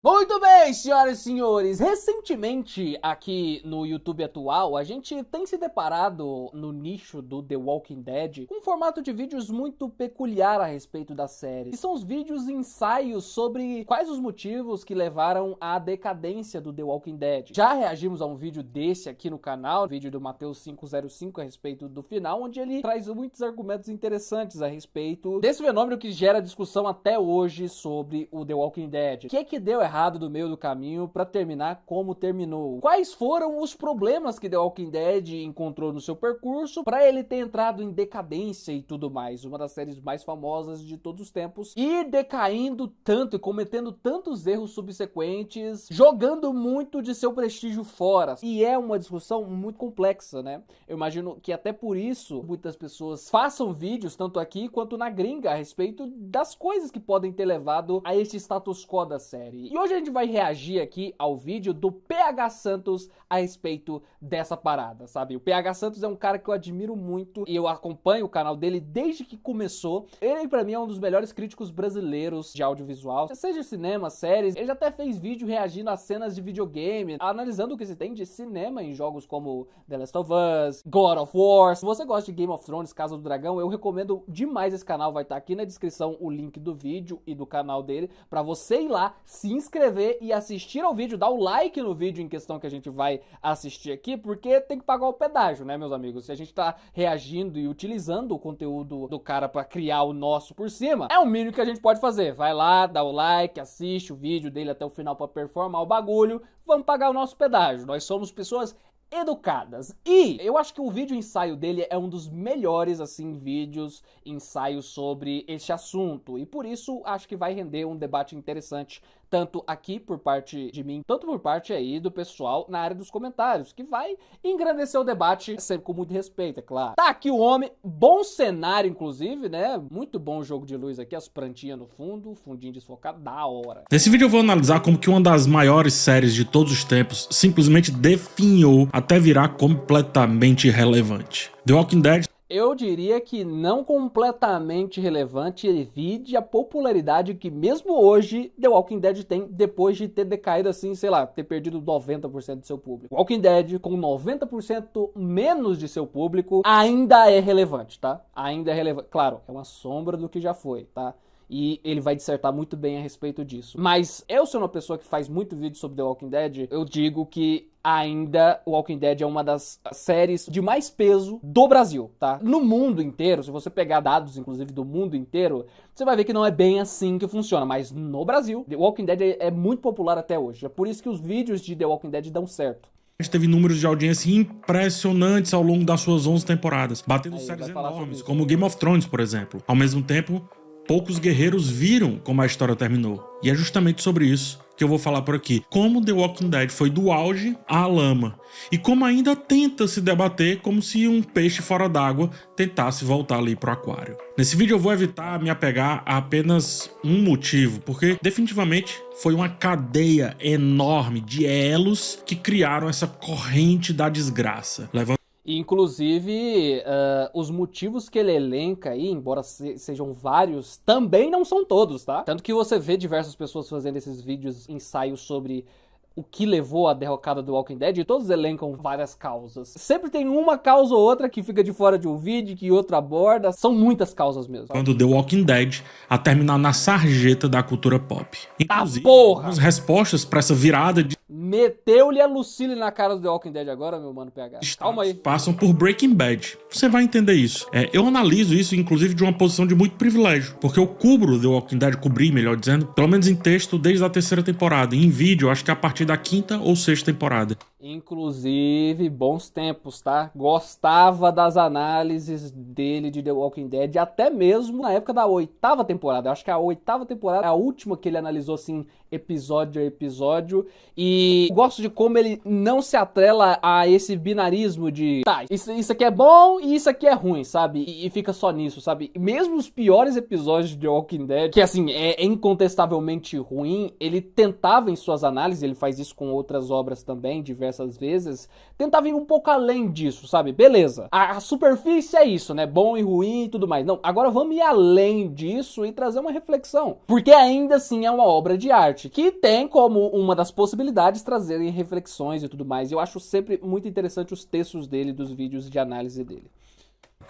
Muito bem, senhoras e senhores, recentemente aqui no YouTube atual, a gente tem se deparado no nicho do The Walking Dead com um formato de vídeos muito peculiar a respeito da série, que são os vídeos ensaios sobre quais os motivos que levaram à decadência do The Walking Dead. Já reagimos a um vídeo desse aqui no canal, vídeo do Matheus 505 a respeito do final, onde ele traz muitos argumentos interessantes a respeito desse fenômeno que gera discussão até hoje sobre o The Walking Dead. O que deu errado do meio do caminho para terminar como terminou? Quais foram os problemas que The Walking Dead encontrou no seu percurso para ele ter entrado em decadência e tudo mais? Uma das séries mais famosas de todos os tempos e decaindo tanto e cometendo tantos erros subsequentes, jogando muito de seu prestígio fora. E é uma discussão muito complexa, né? Eu imagino que até por isso muitas pessoas façam vídeos, tanto aqui quanto na gringa, a respeito das coisas que podem ter levado a este status quo da série. E hoje a gente vai reagir aqui ao vídeo do PH Santos a respeito dessa parada, sabe? O PH Santos é um cara que eu admiro muito e eu acompanho o canal dele desde que começou. Ele, pra mim, é um dos melhores críticos brasileiros de audiovisual, seja cinema, séries. Ele já até fez vídeo reagindo a cenas de videogame, analisando o que se tem de cinema em jogos como The Last of Us, God of War. Se você gosta de Game of Thrones, Casa do Dragão, eu recomendo demais esse canal. Vai estar aqui na descrição o link do vídeo e do canal dele, pra você ir lá, se inscrever e assistir ao vídeo, dar o like no vídeo em questão que a gente vai assistir aqui, porque tem que pagar o pedágio, né, meus amigos? Se a gente tá reagindo e utilizando o conteúdo do cara pra criar o nosso por cima, é o mínimo que a gente pode fazer. Vai lá, dá o like, assiste o vídeo dele até o final pra performar o bagulho, vamos pagar o nosso pedágio. Nós somos pessoas educadas. E eu acho que o vídeo ensaio dele é um dos melhores, assim, vídeos, ensaios sobre este assunto. E por isso acho que vai render um debate interessante, tanto aqui por parte de mim, tanto por parte aí do pessoal na área dos comentários, que vai engrandecer o debate, sempre com muito respeito, é claro. Tá aqui o homem, bom cenário, inclusive, né? Muito bom o jogo de luz aqui, as plantinhas no fundo, fundinho desfocado, da hora. Nesse vídeo eu vou analisar como que uma das maiores séries de todos os tempos simplesmente definhou até virar completamente irrelevante. The Walking Dead. Eu diria que não completamente relevante, vide a popularidade que mesmo hoje The Walking Dead tem, depois de ter decaído assim, sei lá, ter perdido 90% do seu público. Walking Dead, com 90% menos de seu público, ainda é relevante, tá? Ainda é relevante. Claro, é uma sombra do que já foi, tá? E ele vai dissertar muito bem a respeito disso. Mas eu sou uma pessoa que faz muito vídeo sobre The Walking Dead, eu digo que ainda o Walking Dead é uma das séries de mais peso do Brasil, tá? No mundo inteiro, se você pegar dados, inclusive, do mundo inteiro, você vai ver que não é bem assim que funciona. Mas no Brasil, The Walking Dead é muito popular até hoje. É por isso que os vídeos de The Walking Dead dão certo. Teve números de audiência impressionantes ao longo das suas 11 temporadas, batendo séries enormes, como Game of Thrones, por exemplo. Ao mesmo tempo, poucos guerreiros viram como a história terminou. E é justamente sobre isso que eu vou falar por aqui. Como The Walking Dead foi do auge à lama. E como ainda tenta se debater como se um peixe fora d'água tentasse voltar ali pro aquário. Nesse vídeo eu vou evitar me apegar a apenas um motivo, porque definitivamente foi uma cadeia enorme de elos que criaram essa corrente da desgraça, levando Inclusive, os motivos que ele elenca aí, embora sejam vários, também não são todos, tá? Tanto que você vê diversas pessoas fazendo esses vídeos, ensaios sobre o que levou à derrocada do Walking Dead, e todos elencam várias causas. Sempre tem uma causa ou outra que fica de fora de um vídeo, que outra aborda. São muitas causas mesmo. Quando The Walking Dead a terminar na sarjeta da cultura pop. Inclusive, porra! As respostas para essa virada de Meteu-lhe a Lucille na cara do The Walking Dead agora, meu mano PH. Calma aí. Passam por Breaking Bad. Você vai entender isso. Eu analiso isso, inclusive, de uma posição de muito privilégio. Porque eu cubro The Walking Dead, cobri, melhor dizendo, pelo menos em texto, desde a 3ª temporada. E em vídeo, acho que a partir da 5ª ou 6ª temporada. Inclusive, bons tempos, tá? Gostava das análises dele de The Walking Dead, até mesmo na época da 8ª temporada. Eu acho que a 8ª temporada é a última que ele analisou, assim, episódio a episódio. E gosto de como ele não se atrela a esse binarismo de tá, isso aqui é bom e isso aqui é ruim, sabe? E fica só nisso, sabe? E mesmo os piores episódios de The Walking Dead, que assim, é incontestavelmente ruim, ele tentava em suas análises, ele faz isso com outras obras também, diversas diversas vezes, tentava ir um pouco além disso, sabe? Beleza, a superfície é isso, né? Bom e ruim e tudo mais. Não, agora vamos ir além disso e trazer uma reflexão. Porque ainda assim é uma obra de arte, que tem como uma das possibilidades trazerem reflexões e tudo mais. Eu acho sempre muito interessante os textos dele, dos vídeos de análise dele.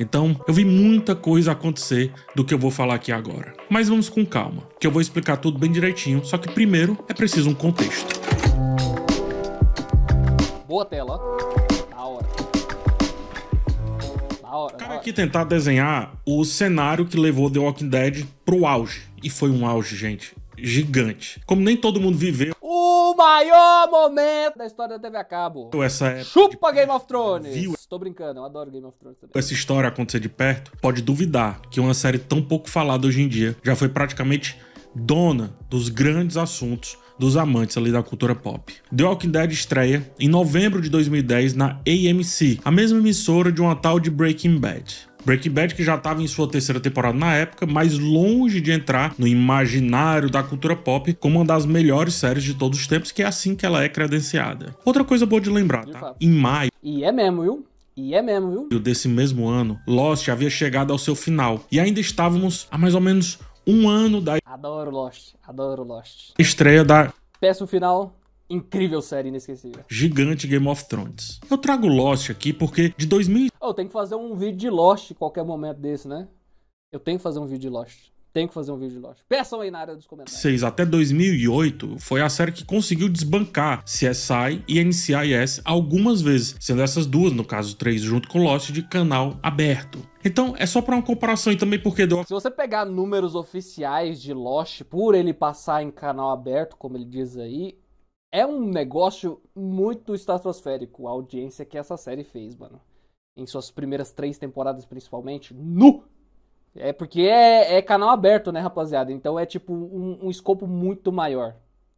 Então, eu vi muita coisa acontecer do que eu vou falar aqui agora. Mas vamos com calma, que eu vou explicar tudo bem direitinho, só que primeiro é preciso um contexto. Boa tela, ó. Da hora. Da hora. Cabe aqui tentar desenhar o cenário que levou The Walking Dead pro auge. E foi um auge, gente, gigante. Como nem todo mundo viveu o maior momento da história da TV a cabo. Essa época Chupa Game of Thrones. Tô brincando, eu adoro Game of Thrones também. Essa história acontecer de perto, pode duvidar que uma série tão pouco falada hoje em dia já foi praticamente dona dos grandes assuntos dos amantes ali da cultura pop. The Walking Dead estreia em novembro de 2010 na AMC, a mesma emissora de uma tal de Breaking Bad. Breaking Bad que já estava em sua terceira temporada na época, mas longe de entrar no imaginário da cultura pop como uma das melhores séries de todos os tempos, que é assim que ela é credenciada. Outra coisa boa de lembrar, tá? Em maio desse mesmo ano, Lost havia chegado ao seu final e ainda estávamos há mais ou menos um ano da Adoro Lost. Estreia da péssimo final. Incrível série, inesquecível. Gigante Game of Thrones. Eu trago Lost aqui porque de 2000... tem que fazer um vídeo de Lost em qualquer momento desse, né? Eu tenho que fazer um vídeo de Lost. Peçam aí na área dos comentários. 2006 até 2008 foi a série que conseguiu desbancar CSI e NCIS algumas vezes, sendo essas duas, no caso 3, junto com Lost, de canal aberto. Então, é só pra uma comparação e também porque... Se você pegar números oficiais de Lost, por ele passar em canal aberto, como ele diz aí, é um negócio muito estratosférico, a audiência que essa série fez, mano. Em suas primeiras 3 temporadas, principalmente, É porque é canal aberto, né, rapaziada? Então é tipo um escopo muito maior.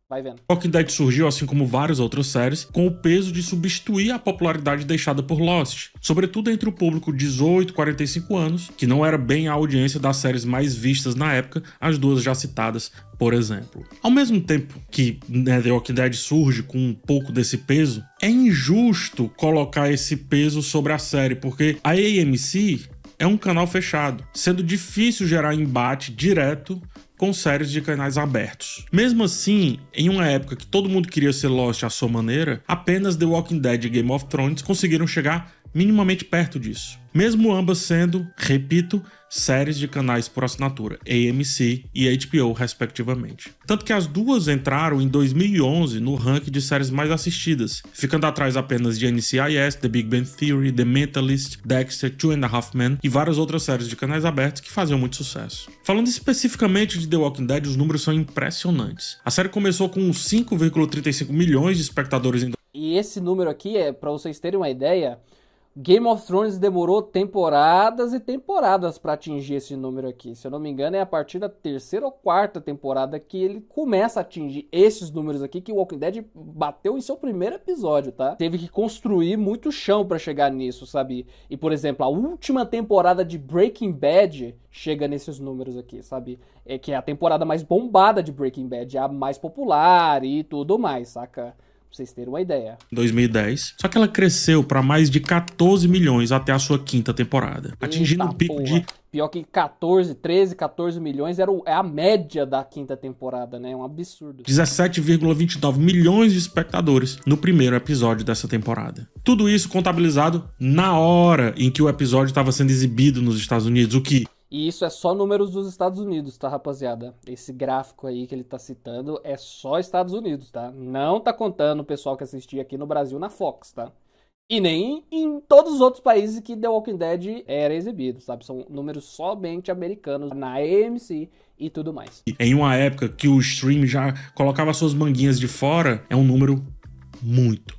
Vai vendo. Walking Dead surgiu, assim como várias outras séries, com o peso de substituir a popularidade deixada por Lost, sobretudo entre o público 18-45 anos, que não era bem a audiência das séries mais vistas na época, as duas já citadas, por exemplo. Ao mesmo tempo que The Walking Dead surge com um pouco desse peso, é injusto colocar esse peso sobre a série, porque a AMC é um canal fechado, sendo difícil gerar embate direto com séries de canais abertos. Mesmo assim, em uma época que todo mundo queria ser Lost à sua maneira, apenas The Walking Dead e Game of Thrones conseguiram chegar minimamente perto disso. Mesmo ambas sendo, repito, séries de canais por assinatura, AMC e HBO, respectivamente. Tanto que as duas entraram em 2011 no ranking de séries mais assistidas, ficando atrás apenas de NCIS, The Big Bang Theory, The Mentalist, Dexter, Two and a Half Men e várias outras séries de canais abertos que faziam muito sucesso. Falando especificamente de The Walking Dead, os números são impressionantes. A série começou com 5,35 milhões de espectadores em... E esse número aqui, pra vocês terem uma ideia... Game of Thrones demorou temporadas e temporadas pra atingir esse número aqui. Se eu não me engano, é a partir da 3ª ou 4ª temporada que ele começa a atingir esses números aqui que o Walking Dead bateu em seu primeiro episódio, tá? Teve que construir muito chão pra chegar nisso, sabe? E, por exemplo, a última temporada de Breaking Bad chega nesses números aqui, sabe? É que é a temporada mais bombada de Breaking Bad, é a mais popular e tudo mais, saca? Pra vocês terem uma ideia. 2010. Só que ela cresceu para mais de 14 milhões até a sua 5ª temporada, atingindo um pico de... Pior que 14 milhões é a média da 5ª temporada, né? É um absurdo. 17,29 milhões de espectadores no primeiro episódio dessa temporada. Tudo isso contabilizado na hora em que o episódio estava sendo exibido nos Estados Unidos, o que... E isso é só números dos Estados Unidos, tá, rapaziada? Esse gráfico aí que ele tá citando é só Estados Unidos, tá? Não tá contando o pessoal que assistia aqui no Brasil na Fox, tá? E nem em todos os outros países que The Walking Dead era exibido, sabe? São números somente americanos na AMC e tudo mais. Em uma época que o stream já colocava suas manguinhas de fora, é um número muito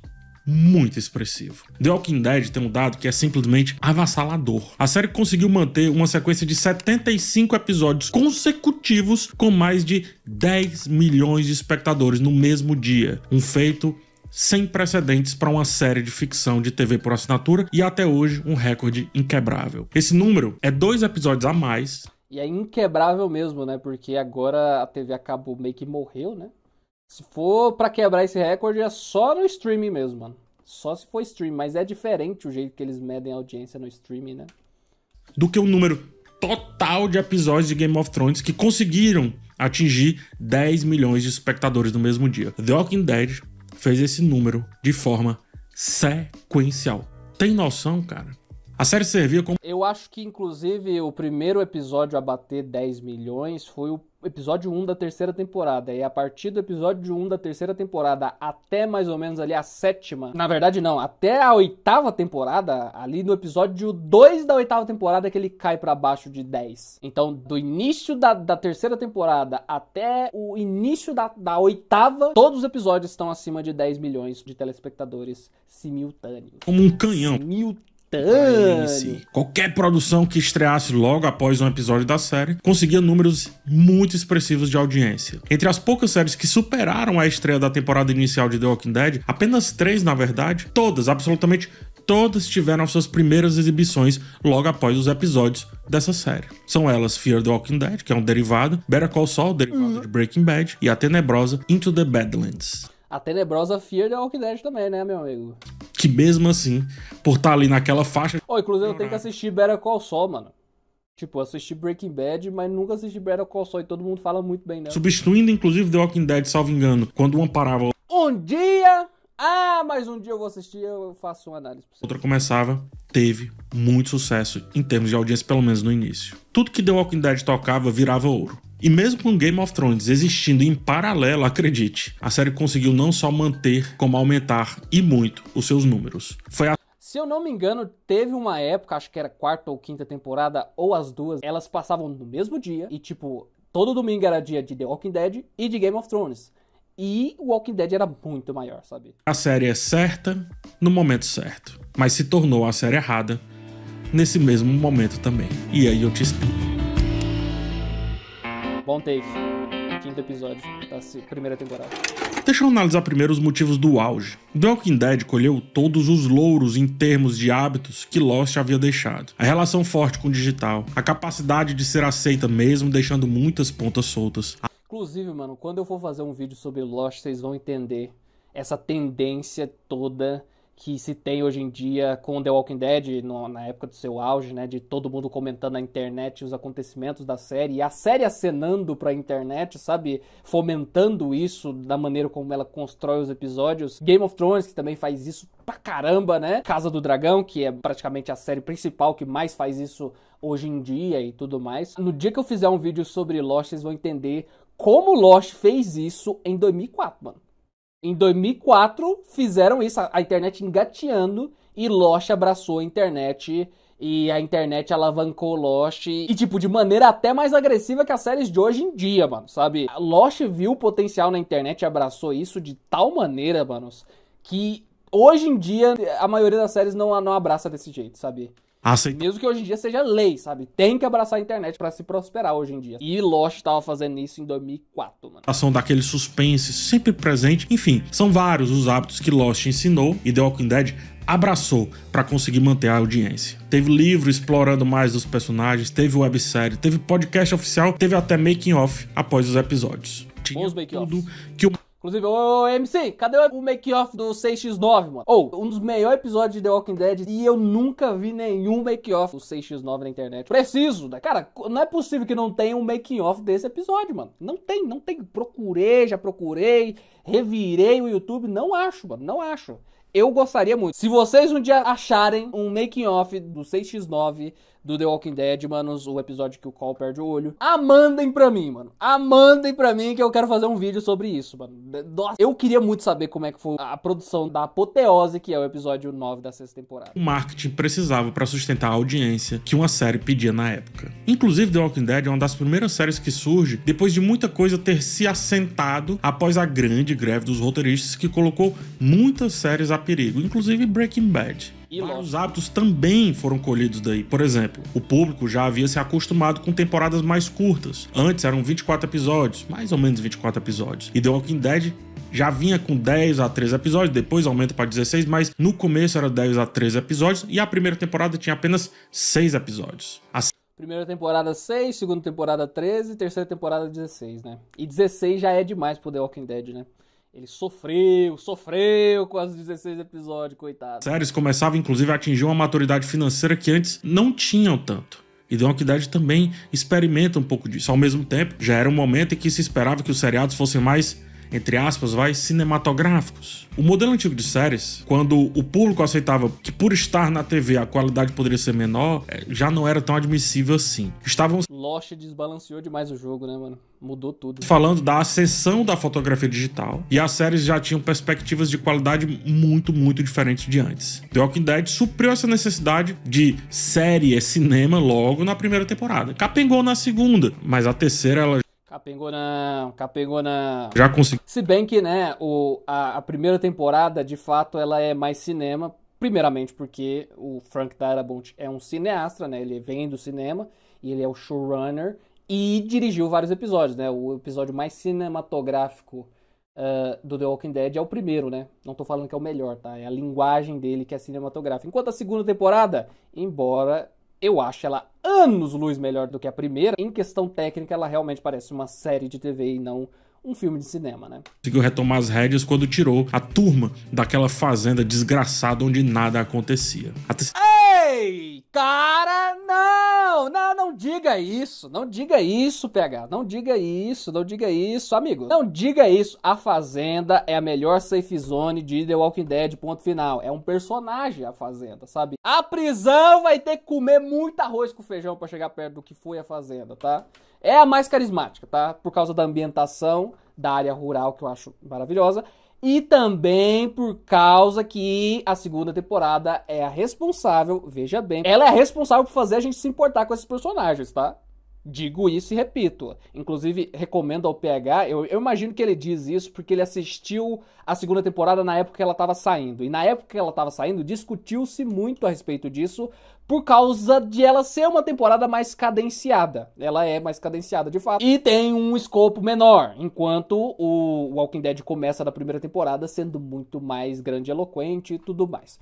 expressivo. The Walking Dead tem um dado que é simplesmente avassalador. A série conseguiu manter uma sequência de 75 episódios consecutivos com mais de 10 milhões de espectadores no mesmo dia. Um feito sem precedentes para uma série de ficção de TV por assinatura e até hoje um recorde inquebrável. Esse número é 2 episódios a mais. E é inquebrável mesmo, né? Porque agora a TV a cabo meio que morreu, né? Se for pra quebrar esse recorde, é só no streaming mesmo, mano. Só se for stream, mas é diferente o jeito que eles medem a audiência no streaming, né? Do que o número total de episódios de Game of Thrones que conseguiram atingir 10 milhões de espectadores no mesmo dia. The Walking Dead fez esse número de forma sequencial. Tem noção, cara? A série servia como... Eu acho que, inclusive, o primeiro episódio a bater 10 milhões foi o episódio 1 da terceira temporada. E a partir do episódio 1 da terceira temporada até mais ou menos ali a sétima... Na verdade, não. Até a oitava temporada, ali no episódio 2 da oitava temporada, que ele cai pra baixo de 10. Então, do início da terceira temporada até o início da oitava, todos os episódios estão acima de 10 milhões de telespectadores simultâneos. Como um canhão. Qualquer produção que estreasse logo após um episódio da série conseguia números muito expressivos de audiência. Entre as poucas séries que superaram a estreia da temporada inicial de The Walking Dead, apenas 3, na verdade, absolutamente todas tiveram suas primeiras exibições logo após os episódios dessa série. São elas Fear the Walking Dead, que é um derivado, Better Call Saul, derivado de Breaking Bad, e a tenebrosa Into the Badlands. A tenebrosa Fear the Walking Dead também, né, meu amigo? Que mesmo assim, por estar ali naquela faixa... Inclusive eu tenho que assistir Better Call Saul, mano. Tipo, eu assisti Breaking Bad, mas nunca assisti Better Call Saul e todo mundo fala muito bem, né? Substituindo, inclusive, The Walking Dead, salvo engano, quando uma parava... Um dia... mas um dia eu vou assistir, eu faço uma análise pra você. Outra começava, teve muito sucesso em termos de audiência, pelo menos no início. Tudo que The Walking Dead tocava virava ouro. E mesmo com Game of Thrones existindo em paralelo, acredite, a série conseguiu não só manter, como aumentar, e muito, os seus números. Se eu não me engano, teve uma época, acho que era quarta ou quinta temporada, ou as duas, elas passavam no mesmo dia, e tipo, todo domingo era dia de The Walking Dead e de Game of Thrones. E o Walking Dead era muito maior, sabe? A série é certa no momento certo, mas se tornou a série errada nesse mesmo momento também. E aí eu te explico. Bom take. Quinto episódio da primeira temporada. Deixa eu analisar primeiro os motivos do auge. The Walking Dead colheu todos os louros em termos de hábitos que Lost havia deixado. A relação forte com o digital, a capacidade de ser aceita mesmo deixando muitas pontas soltas. Inclusive, mano, quando eu for fazer um vídeo sobre Lost, vocês vão entender essa tendência toda que se tem hoje em dia com The Walking Dead, na época do seu auge, né, de todo mundo comentando na internet os acontecimentos da série, e a série acenando pra internet, sabe, fomentando isso da maneira como ela constrói os episódios. Game of Thrones, que também faz isso pra caramba, né, Casa do Dragão, que é praticamente a série principal que mais faz isso hoje em dia e tudo mais. No dia que eu fizer um vídeo sobre Lost, vocês vão entender como Lost fez isso em 2004, mano. Em 2004, fizeram isso, a internet engateando, e Lost abraçou a internet, e a internet alavancou Lost, e tipo, de maneira até mais agressiva que as séries de hoje em dia, mano, sabe? Lost viu o potencial na internet e abraçou isso de tal maneira, manos, que hoje em dia a maioria das séries não abraça desse jeito, sabe? Mesmo que hoje em dia seja lei, sabe? Tem que abraçar a internet pra se prosperar hoje em dia. E Lost tava fazendo isso em 2004, mano. Ação daquele suspense sempre presente. Enfim, são vários os hábitos que Lost ensinou e The Walking Dead abraçou pra conseguir manter a audiência. Teve livro explorando mais os personagens, teve websérie, teve podcast oficial, teve até making off após os episódios. Tinha tudo que o... Inclusive, ô MC, cadê o make-off do 6x9, mano? Um dos melhores episódios de The Walking Dead, e eu nunca vi nenhum make-off do 6x9 na internet. Preciso, né? Cara, não é possível que não tenha um making-off desse episódio, mano. Não tem. Já procurei, revirei o YouTube, não acho, mano, não acho. Eu gostaria muito. Se vocês um dia acharem um making-off do 6x9 do The Walking Dead, manos, o episódio que o Cole perde o olho, mandem pra mim, mano. Mandem pra mim que eu quero fazer um vídeo sobre isso, mano. Nossa, eu queria muito saber como é que foi a produção da apoteose que é o episódio 9 da sexta temporada. O marketing precisava pra sustentar a audiência que uma série pedia na época. Inclusive, The Walking Dead é uma das primeiras séries que surge depois de muita coisa ter se assentado após a grande greve dos roteiristas que colocou muitas séries a perigo, inclusive Breaking Bad. E vários hábitos também foram colhidos daí. Por exemplo, o público já havia se acostumado com temporadas mais curtas. Antes eram 24 episódios, mais ou menos 24 episódios. E The Walking Dead já vinha com 10 a 13 episódios, depois aumenta para 16, mas no começo era 10 a 13 episódios e a primeira temporada tinha apenas 6 episódios. Primeira temporada 6, segunda temporada 13, terceira temporada 16, né? E 16 já é demais pro The Walking Dead, né? Ele sofreu com os 16 episódios, coitado. As séries começavam, inclusive, a atingir uma maturidade financeira que antes não tinham tanto. E The Walking Dead também experimenta um pouco disso. Ao mesmo tempo, já era um momento em que se esperava que os seriados fossem mais, entre aspas, cinematográficos. O modelo antigo de séries, quando o público aceitava que por estar na TV a qualidade poderia ser menor, já não era tão admissível assim. Estávamos... Lost desbalanceou demais o jogo, né, mano? Mudou tudo. Falando da ascensão da fotografia digital, e as séries já tinham perspectivas de qualidade muito, muito diferentes de antes. The Walking Dead supriu essa necessidade de série, cinema logo na primeira temporada. Capengou na segunda, mas a terceira ela... Capengou não. Já conseguiu. Se bem que, né, a primeira temporada, de fato, ela é mais cinema. Primeiramente porque o Frank Darabont é um cineasta, né? Ele vem do cinema e ele é o showrunner e dirigiu vários episódios, né? O episódio mais cinematográfico do The Walking Dead é o primeiro, né? Não tô falando que é o melhor, tá? É a linguagem dele que é cinematográfica. Enquanto a segunda temporada, embora... eu acho ela anos-luz melhor do que a primeira. Em questão técnica, ela realmente parece uma série de TV e não um filme de cinema, né? Conseguiu retomar as rédeas quando tirou a turma daquela fazenda desgraçada onde nada acontecia. Ei, cara, não diga isso. Não diga isso, PH. Não diga isso, amigo. Não diga isso. A Fazenda é a melhor safe zone de The Walking Dead, ponto final. É um personagem a Fazenda, sabe? A prisão vai ter que comer muito arroz com feijão pra chegar perto do que foi a Fazenda, tá? É a mais carismática, tá? Por causa da ambientação da área rural, que eu acho maravilhosa. E também por causa que a segunda temporada é a responsável, veja bem, ela é a responsável por fazer a gente se importar com esses personagens, tá? Digo isso e repito. Inclusive, recomendo ao PH, eu imagino que ele diz isso porque ele assistiu a segunda temporada na época que ela estava saindo. E na época que ela estava saindo, discutiu-se muito a respeito disso por causa de ela ser uma temporada mais cadenciada. Ela é mais cadenciada, de fato. E tem um escopo menor, enquanto o Walking Dead começa da primeira temporada sendo muito mais grandiloquente e tudo mais.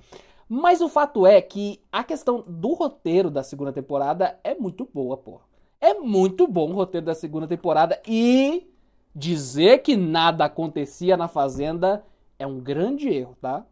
Mas o fato é que a questão do roteiro da segunda temporada é muito boa, pô. É muito bom o roteiro da segunda temporada e dizer que nada acontecia na Fazenda é um grande erro, tá?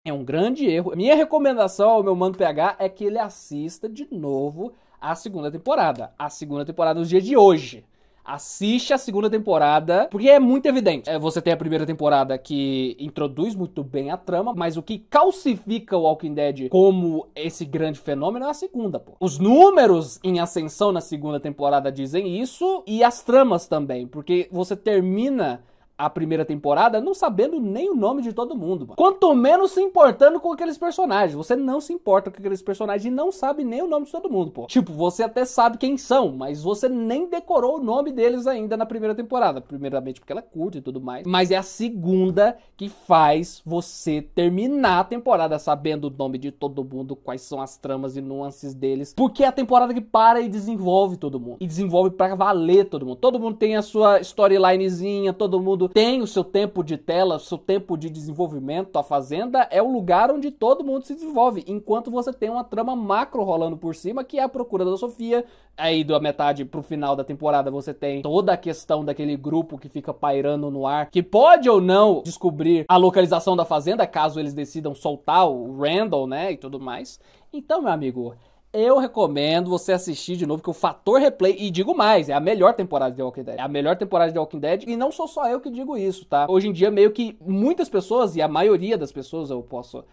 É um grande erro. Minha recomendação ao meu mano PH é que ele assista de novo a segunda temporada. A segunda temporada nos dias de hoje. Assiste a segunda temporada, porque é muito evidente. Você tem a primeira temporada que introduz muito bem a trama, mas o que calcifica o Walking Dead como esse grande fenômeno é a segunda, pô. Os números em ascensão na segunda temporada dizem isso, e as tramas também, porque você termina a primeira temporada não sabendo nem o nome de todo mundo, mano. Quanto menos se importando com aqueles personagens. Você não se importa com aqueles personagens e não sabe nem o nome de todo mundo, pô. Tipo, você até sabe quem são, mas você nem decorou o nome deles ainda na primeira temporada. Primeiramente porque ela é curta e tudo mais. Mas é a segunda que faz você terminar a temporada sabendo o nome de todo mundo, quais são as tramas e nuances deles. Porque é a temporada que para e desenvolve todo mundo. E desenvolve pra valer todo mundo. Todo mundo tem a sua storylinezinha, todo mundo tem o seu tempo de tela, o seu tempo de desenvolvimento. A Fazenda é o lugar onde todo mundo se desenvolve, enquanto você tem uma trama macro rolando por cima, que é a procura da Sofia. Aí da metade pro final da temporada você tem toda a questão daquele grupo que fica pairando no ar, que pode ou não descobrir a localização da Fazenda, caso eles decidam soltar o Randall, né, e tudo mais. Então, meu amigo, eu recomendo você assistir de novo, que o fator replay, e digo mais, é a melhor temporada de The Walking Dead. É a melhor temporada de The Walking Dead, e não sou só eu que digo isso, tá? Hoje em dia, meio que muitas pessoas, e a maioria das pessoas eu posso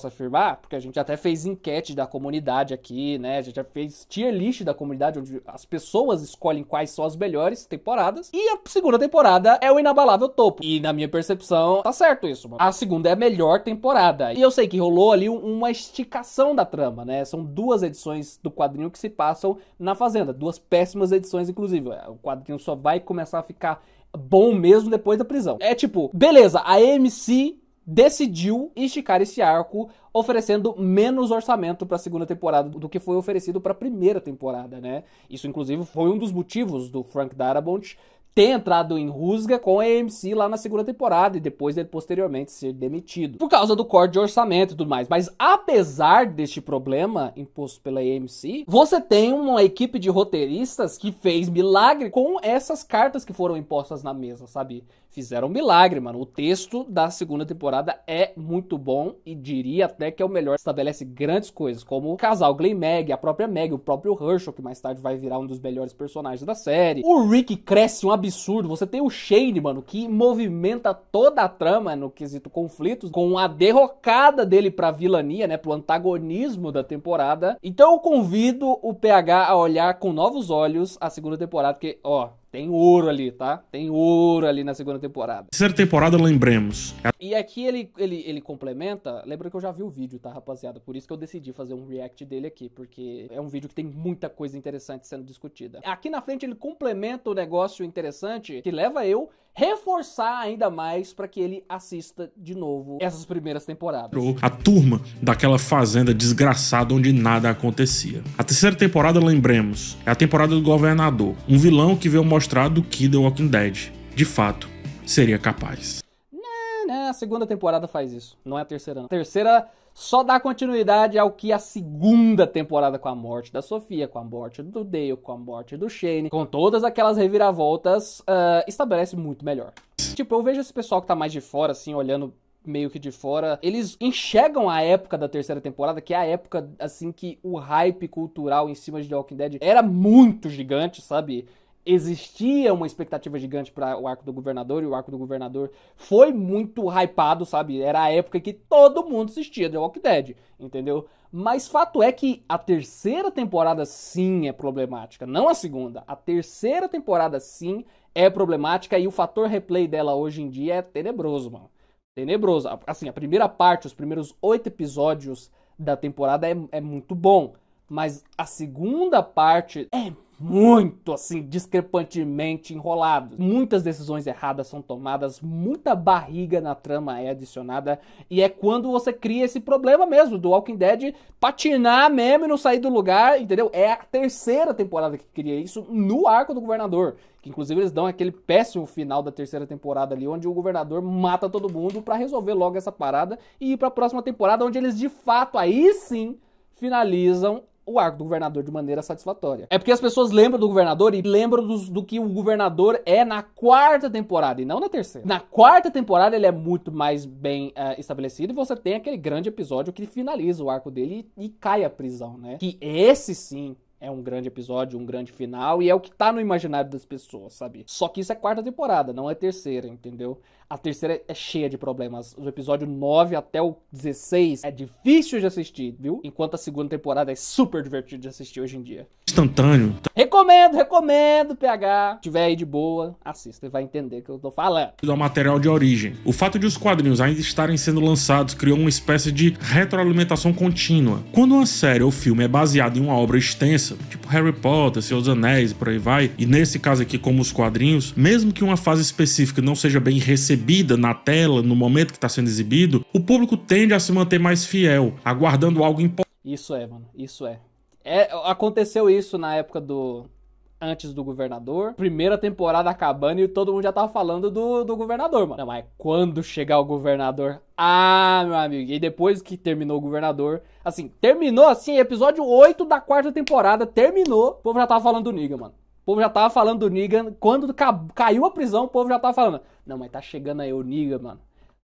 afirmar, porque a gente até fez enquete da comunidade aqui, né? A gente já fez tier list da comunidade, onde as pessoas escolhem quais são as melhores temporadas, e a segunda temporada é o inabalável topo. E na minha percepção, tá certo isso, mano. A segunda é a melhor temporada. E eu sei que rolou ali uma esticação da trama, né? São duas edições do quadrinho que se passam na Fazenda. Duas péssimas edições, inclusive. O quadrinho só vai começar a ficar bom mesmo depois da prisão. É tipo, beleza, a AMC decidiu esticar esse arco, oferecendo menos orçamento para a segunda temporada do que foi oferecido para a primeira temporada, né? Isso, inclusive, foi um dos motivos do Frank Darabont ter entrado em rusga com a AMC lá na segunda temporada e depois ele posteriormente ser demitido, por causa do corte de orçamento e tudo mais. Mas apesar deste problema imposto pela AMC, você tem uma equipe de roteiristas que fez milagre com essas cartas que foram impostas na mesa, sabe? fizeram um milagre, mano. O texto da segunda temporada é muito bom e diria até que é o melhor. Estabelece grandes coisas, como o casal Glenn e Meg, a própria Meg, o próprio Herschel, que mais tarde vai virar um dos melhores personagens da série. O Rick cresce um absurdo. Você tem o Shane, mano, que movimenta toda a trama no quesito conflitos, com a derrocada dele pra vilania, né, pro antagonismo da temporada. Então eu convido o PH a olhar com novos olhos a segunda temporada, porque, ó, tem ouro ali, tá? Tem ouro ali na segunda temporada. Terceira temporada, lembremos. E aqui ele complementa. Lembra que eu já vi o vídeo, tá, rapaziada? Por isso que eu decidi fazer um react dele aqui, porque é um vídeo que tem muita coisa interessante sendo discutida. Aqui na frente ele complementa o negócio interessante que leva eu reforçar ainda mais pra que ele assista de novo essas primeiras temporadas. A turma daquela fazenda desgraçada onde nada acontecia. A terceira temporada, lembremos, é a temporada do governador, um vilão que veio mostrar do que The Walking Dead, de fato, seria capaz. Não, a segunda temporada faz isso, não é a terceira não. A terceira só dá continuidade ao que a segunda temporada, com a morte da Sofia, com a morte do Dale, com a morte do Shane, com todas aquelas reviravoltas, estabelece muito melhor. Tipo, eu vejo esse pessoal que tá mais de fora, assim, olhando meio que de fora, eles enxergam a época da terceira temporada, que é a época, assim, que o hype cultural em cima de The Walking Dead era muito gigante, sabe? Existia uma expectativa gigante para o arco do governador, e o arco do governador foi muito hypado, sabe? Era a época que todo mundo assistia The Walking Dead, entendeu? Mas fato é que a terceira temporada sim é problemática, não a segunda. A terceira temporada sim é problemática e o fator replay dela hoje em dia é tenebroso, mano. Tenebroso. Assim, a primeira parte, os primeiros 8 episódios da temporada é muito bom, mas a segunda parte é muito, assim, discrepantemente enrolado. Muitas decisões erradas são tomadas, muita barriga na trama é adicionada, e é quando você cria esse problema mesmo do Walking Dead patinar mesmo e não sair do lugar, entendeu? É a terceira temporada que cria isso no arco do governador, que inclusive eles dão aquele péssimo final da terceira temporada ali, onde o governador mata todo mundo pra resolver logo essa parada e ir pra próxima temporada, onde eles de fato, aí sim, finalizam o arco do governador de maneira satisfatória. É porque as pessoas lembram do governador e lembram do que o governador é na quarta temporada e não na terceira. Na quarta temporada ele é muito mais bem estabelecido e você tem aquele grande episódio que finaliza o arco dele e cai a prisão, né? Que esse sim é um grande episódio, um grande final, e é o que tá no imaginário das pessoas, sabe? Só que isso é quarta temporada, não é terceira, entendeu? A terceira é cheia de problemas. O episódio 9 até o 16 é difícil de assistir, viu? Enquanto a segunda temporada é super divertido de assistir hoje em dia. Instantâneo. Recomendo, PH. Se tiver aí de boa, assista e vai entender o que eu tô falando. Do material de origem. O fato de os quadrinhos ainda estarem sendo lançados criou uma espécie de retroalimentação contínua. Quando uma série ou filme é baseado em uma obra extensa, tipo Harry Potter, Senhor dos Anéis e por aí vai, e nesse caso aqui como os quadrinhos, mesmo que uma fase específica não seja bem recebida na tela, no momento que está sendo exibido, o público tende a se manter mais fiel, aguardando algo importante. Isso é, mano, isso é. Aconteceu isso na época antes do governador, primeira temporada acabando e todo mundo já tava falando do governador, mano. Não, mas quando chegar o governador, meu amigo, e depois que terminou o governador, assim, terminou assim, episódio 8 da quarta temporada, terminou, o povo já tava falando do Negan, mano. O povo já tava falando do Negan, quando caiu a prisão, o povo já tava falando, não, mas tá chegando aí o Negan, mano.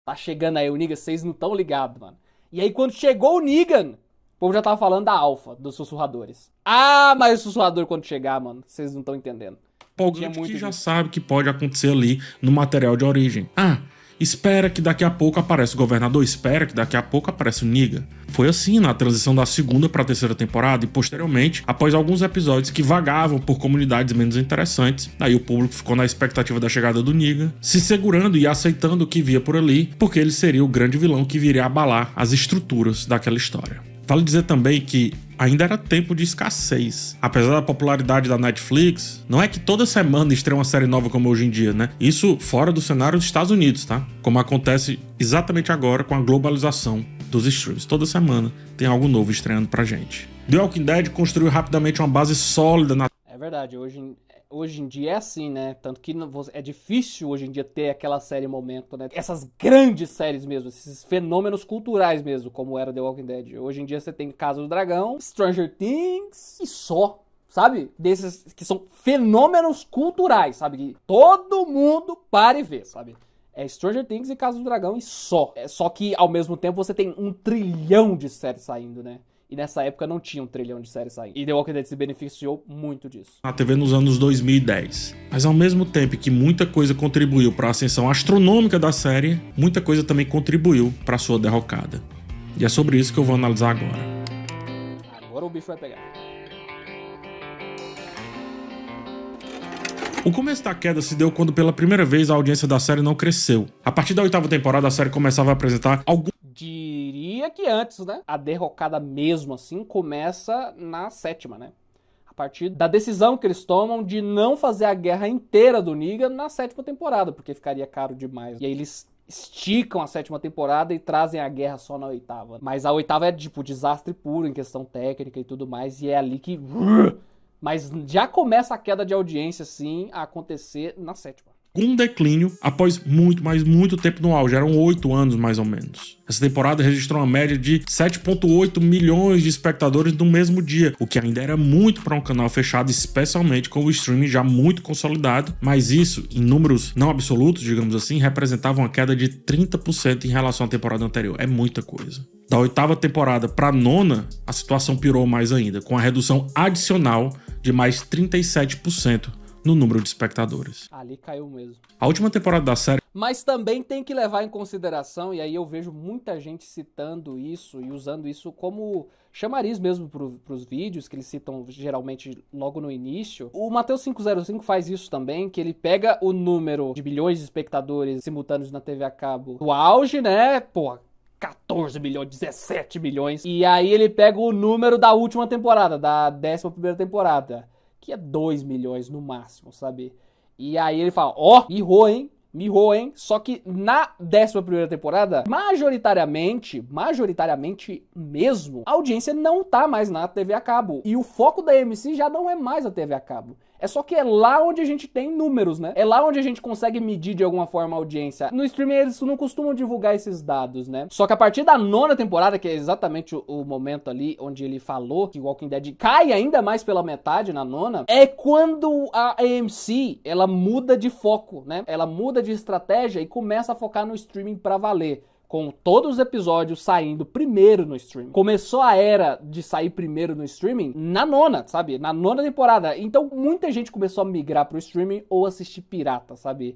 Tá chegando aí o Negan, vocês não tão ligados, mano. E aí quando chegou o Negan, o povo já tava falando da Alpha, dos sussurradores. Mas o sussurrador quando chegar, mano, vocês não estão entendendo. Alguém que já sabe que pode acontecer ali no material de origem. Espera que daqui a pouco aparece o governador, espera que daqui a pouco aparece o Negan. Foi assim na transição da segunda para a terceira temporada e posteriormente, após alguns episódios que vagavam por comunidades menos interessantes, aí o público ficou na expectativa da chegada do Negan, se segurando e aceitando o que via por ali, porque ele seria o grande vilão que viria abalar as estruturas daquela história. Vale dizer também que ainda era tempo de escassez. Apesar da popularidade da Netflix, não é que toda semana estreia uma série nova como hoje em dia, né? Isso fora do cenário dos Estados Unidos, tá? Como acontece exatamente agora com a globalização dos streams. Toda semana tem algo novo estreando pra gente. The Walking Dead construiu rapidamente uma base sólida na... É verdade, hoje em dia é assim, né? Tanto que é difícil hoje em dia ter aquela série momento, né? Essas grandes séries mesmo, esses fenômenos culturais mesmo, como era The Walking Dead. Hoje em dia você tem Casa do Dragão, Stranger Things e só, sabe? Desses que são fenômenos culturais, sabe? Que todo mundo para e vê, sabe? É Stranger Things e Casa do Dragão e só. Só que, ao mesmo tempo, você tem 1 trilhão de séries saindo, né? E nessa época não tinha 1 trilhão de séries saindo. E The Walking Dead se beneficiou muito disso. Na TV nos anos 2010. Mas ao mesmo tempo que muita coisa contribuiu para a ascensão astronômica da série, muita coisa também contribuiu para sua derrocada. E é sobre isso que eu vou analisar agora. Agora o bicho vai pegar. O começo da queda se deu quando pela primeira vez a audiência da série não cresceu. A partir da 8ª temporada a série começava a apresentar algum... Diria que antes, né? A derrocada mesmo assim começa na 7ª, né? A partir da decisão que eles tomam de não fazer a guerra inteira do Negan na 7ª temporada, porque ficaria caro demais. E aí eles esticam a 7ª temporada e trazem a guerra só na 8ª. Mas a 8ª é tipo desastre puro em questão técnica e tudo mais, e é ali que... Mas já começa a queda de audiência, sim, a acontecer na 7ª. Um declínio após muito tempo no auge. Eram 8 anos, mais ou menos. Essa temporada registrou uma média de 7,8 milhões de espectadores no mesmo dia, o que ainda era muito para um canal fechado, especialmente com o streaming já muito consolidado. Mas isso, em números não absolutos, digamos assim, representava uma queda de 30% em relação à temporada anterior. É muita coisa. Da 8ª temporada para a 9ª, a situação piorou mais ainda, com a redução adicional de mais 37% no número de espectadores. Ali caiu mesmo. A última temporada da série... Mas também tem que levar em consideração, e aí eu vejo muita gente citando isso e usando isso como chamariz mesmo pros vídeos, que eles citam geralmente logo no início. O Mateus 505 faz isso também, que ele pega o número de bilhões de espectadores simultâneos na TV a cabo do auge, né? Pô, 14 milhões, 17 milhões. E aí ele pega o número da última temporada, da 11ª temporada, que é 2 milhões no máximo, sabe? E aí ele fala, ó, mirrou, hein? Só que na 11ª temporada, majoritariamente mesmo, a audiência não tá mais na TV a cabo. E o foco da AMC já não é mais a TV a cabo. É só que é lá onde a gente tem números, né? É lá onde a gente consegue medir de alguma forma a audiência. No streaming eles não costumam divulgar esses dados, né? Só que a partir da 9ª temporada, que é exatamente o momento ali onde ele falou que Walking Dead cai ainda mais pela metade na 9ª, é quando a AMC, ela muda de foco, né? Ela muda de estratégia e começa a focar no streaming pra valer. Com todos os episódios saindo primeiro no streaming. Começou a era de sair primeiro no streaming na 9ª, sabe? Na 9ª temporada. Então, muita gente começou a migrar pro streaming ou assistir pirata, sabe?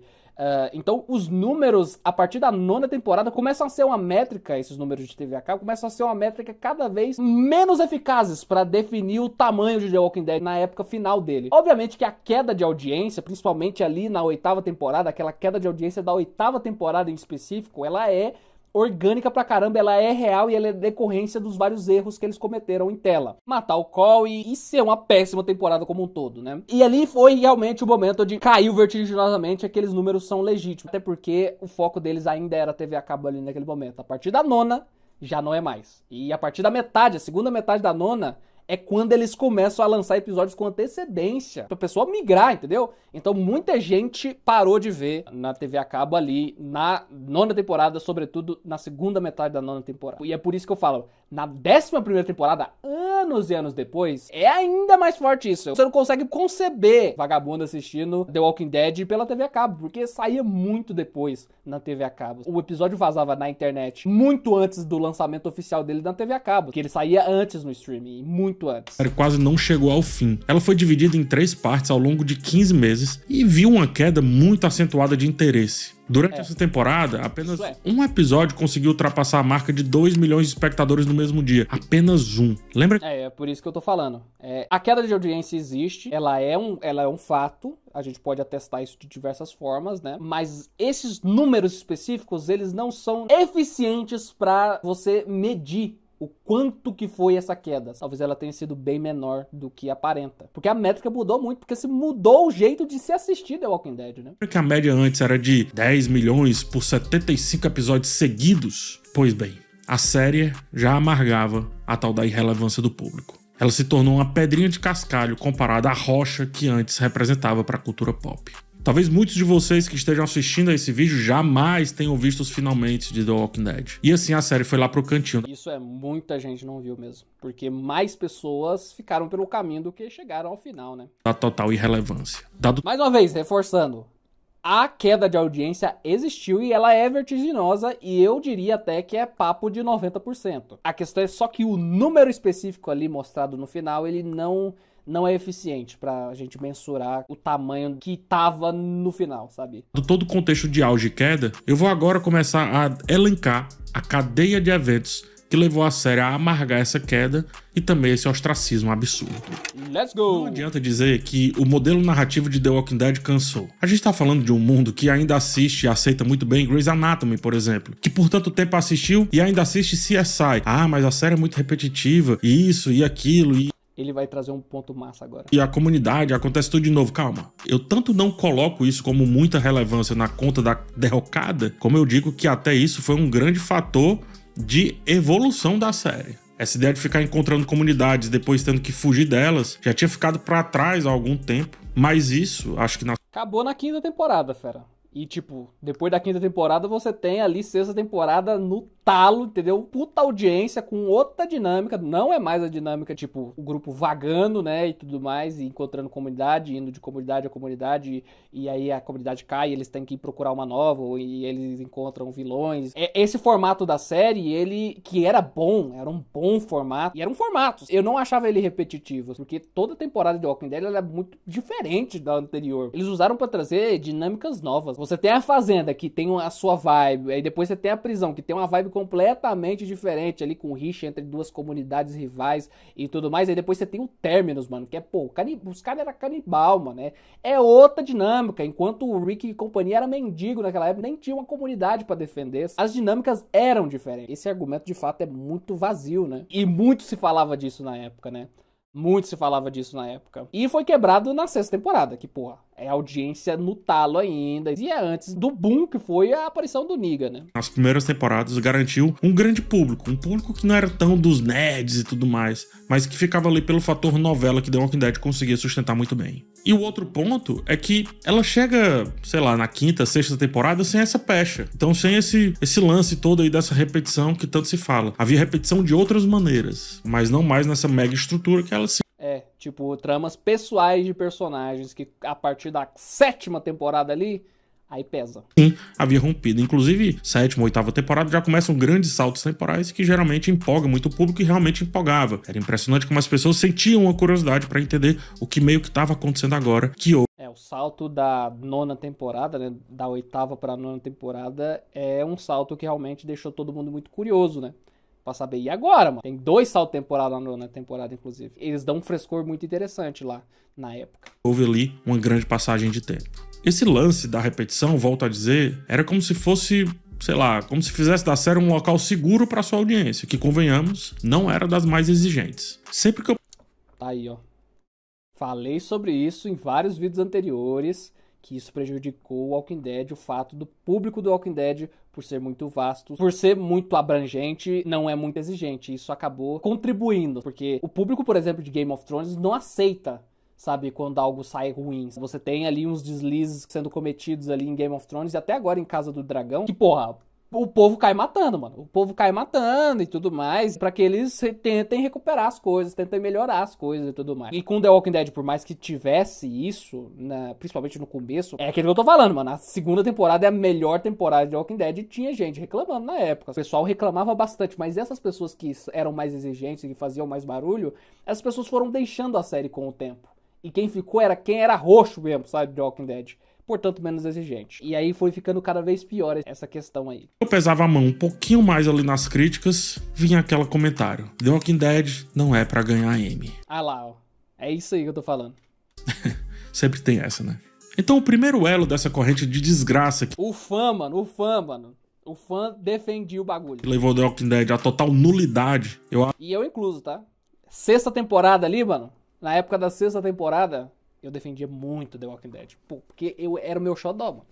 Então, os números, a partir da 9ª temporada, começam a ser uma métrica, esses números de TV a cabo, começam a ser uma métrica cada vez menos eficazes para definir o tamanho de The Walking Dead na época final dele. Obviamente que a queda de audiência, principalmente ali na 8ª temporada, aquela queda de audiência da 8ª temporada em específico, ela é orgânica pra caramba, ela é real e ela é decorrência dos vários erros que eles cometeram em tela. Matar o Cole e ser uma péssima temporada como um todo, né? E ali foi realmente o momento de caiu vertiginosamente, aqueles números são legítimos, até porque o foco deles ainda era a TV a cabo ali naquele momento. A partir da 9ª, já não é mais. E a partir da metade, a segunda metade da 9ª, é quando eles começam a lançar episódios com antecedência, pra pessoa migrar, entendeu? Então muita gente parou de ver na TV a cabo ali, na 9ª temporada, sobretudo na segunda metade da 9ª temporada. E é por isso que eu falo, na 11ª temporada, anos e anos depois, é ainda mais forte isso. Você não consegue conceber vagabundo assistindo The Walking Dead pela TV a cabo, porque saía muito depois na TV a cabo. O episódio vazava na internet muito antes do lançamento oficial dele na TV a cabo, que ele saía antes no streaming, muito antes. A série quase não chegou ao fim. Ela foi dividida em 3 partes ao longo de 15 meses e viu uma queda muito acentuada de interesse. Durante essa temporada, apenas um episódio conseguiu ultrapassar a marca de 2 milhões de espectadores no mesmo dia. Apenas um. Lembra? É por isso que eu tô falando. A queda de audiência existe, ela é um fato, a gente pode atestar isso de diversas formas, né? Mas esses números específicos, eles não são eficientes pra você medir o quanto que foi essa queda. Talvez ela tenha sido bem menor do que aparenta. Porque a métrica mudou muito, porque se mudou o jeito de se assistir The Walking Dead, né? Porque a média antes era de 10 milhões por 75 episódios seguidos. Pois bem, a série já amargava a tal da irrelevância do público. Ela se tornou uma pedrinha de cascalho comparada à rocha que antes representava para a cultura pop. Talvez muitos de vocês que estejam assistindo a esse vídeo jamais tenham visto os finalmente de The Walking Dead. E assim a série foi lá pro cantinho. Isso muita gente não viu mesmo. Porque mais pessoas ficaram pelo caminho do que chegaram ao final, né? Da total irrelevância. Mais uma vez, reforçando. A queda de audiência existiu e ela é vertiginosa e eu diria até que é papo de 90%. A questão é só que o número específico ali mostrado no final, ele não é eficiente pra gente mensurar o tamanho que tava no final, sabe? Do todo o contexto de auge e queda, eu vou agora começar a elencar a cadeia de eventos que levou a série a amargar essa queda e também esse ostracismo absurdo. Let's go! Não adianta dizer que o modelo narrativo de The Walking Dead cansou. A gente tá falando de um mundo que ainda assiste e aceita muito bem Grey's Anatomy, por exemplo, que por tanto tempo assistiu e ainda assiste CSI. Ah, mas a série é muito repetitiva, isso e aquilo e... Ele vai trazer um ponto massa agora. E a comunidade, acontece tudo de novo. Calma, eu tanto não coloco isso como muita relevância na conta da derrocada, como eu digo que até isso foi um grande fator de evolução da série. Essa ideia de ficar encontrando comunidades depois tendo que fugir delas já tinha ficado pra trás há algum tempo, mas isso, acho que acabou na 5ª temporada, fera. E, tipo, depois da 5ª temporada, você tem ali 6ª temporada no talo, entendeu? Puta audiência com outra dinâmica. Não é mais a dinâmica, tipo, o grupo vagando, né? E tudo mais, e encontrando comunidade, indo de comunidade a comunidade. E aí a comunidade cai, e eles têm que ir procurar uma nova, e eles encontram vilões. Esse formato da série, ele, que era um bom formato. E era um formato. Eu não achava ele repetitivo, porque toda temporada de Walking Dead ela é muito diferente da anterior. Eles usaram pra trazer dinâmicas novas. Você tem a fazenda, que tem a sua vibe, aí depois você tem a prisão, que tem uma vibe completamente diferente, ali com rixa entre duas comunidades rivais e tudo mais, aí depois você tem o Terminus, mano, que é, pô, os caras eram canibal, mano, é outra dinâmica, enquanto o Rick e companhia era mendigo naquela época, nem tinha uma comunidade pra defender, as dinâmicas eram diferentes. Esse argumento, de fato, é muito vazio, né? E muito se falava disso na época, né? Muito se falava disso na época. E foi quebrado na 6ª temporada, que, porra, é audiência no talo ainda. E é antes do boom que foi a aparição do Negan, né? Nas primeiras temporadas garantiu um grande público. Um público que não era tão dos nerds e tudo mais, mas que ficava ali pelo fator novela que The Walking Dead conseguia sustentar muito bem. E o outro ponto é que ela chega, sei lá, na 5ª, 6ª temporada sem essa pecha. Então sem esse lance todo aí dessa repetição que tanto se fala. Havia repetição de outras maneiras, mas não mais nessa mega estrutura que ela se... tipo, tramas pessoais de personagens que a partir da 7ª temporada ali, aí pesa. Sim, havia rompido. Inclusive, 7ª, 8ª temporada já começam grandes saltos temporais que geralmente empolgam muito o público e realmente empolgava. Era impressionante como as pessoas sentiam a curiosidade pra entender o que meio que estava acontecendo agora, que houve. O salto da 9ª temporada, né, da 8ª pra 9ª temporada, é um salto que realmente deixou todo mundo muito curioso, né? Pra saber, e agora, mano? Tem 2 saltos temporais na temporada, inclusive. Eles dão um frescor muito interessante lá, na época. Houve ali uma grande passagem de tempo. Esse lance da repetição, volto a dizer, era como se fosse, sei lá, como se fizesse da série um local seguro pra sua audiência, que, convenhamos, não era das mais exigentes. Sempre que eu... Tá aí, ó. Falei sobre isso em vários vídeos anteriores, que isso prejudicou o Walking Dead, o fato do público do Walking Dead, por ser muito vasto, por ser muito abrangente, não é muito exigente. Isso acabou contribuindo, porque o público, por exemplo, de Game of Thrones não aceita, sabe, quando algo sai ruim. Você tem ali uns deslizes sendo cometidos ali em Game of Thrones e até agora em Casa do Dragão, que, porra, o povo cai matando, mano. O povo cai matando e tudo mais, pra que eles tentem recuperar as coisas, tentem melhorar as coisas e tudo mais. E com The Walking Dead, por mais que tivesse isso, principalmente no começo, é aquilo que eu tô falando, mano. A 2ª temporada é a melhor temporada de The Walking Dead e tinha gente reclamando na época. O pessoal reclamava bastante, mas essas pessoas que eram mais exigentes e que faziam mais barulho, essas pessoas foram deixando a série com o tempo. E quem ficou era quem era roxo mesmo, sabe, de The Walking Dead. Portanto, menos exigente. E aí foi ficando cada vez pior essa questão aí. Eu pesava a mão um pouquinho mais ali nas críticas, vinha aquele comentário: The Walking Dead não é pra ganhar M. Ah lá, ó. É isso aí que eu tô falando. Sempre tem essa, né? Então o primeiro elo dessa corrente de desgraça... O fã, mano. O fã defendia o bagulho. Que levou The Walking Dead à total nulidade. E eu incluso, tá? 6ª temporada ali, mano. Na época da 6ª temporada... eu defendia muito The Walking Dead. Pô, porque era o meu xodó, mano.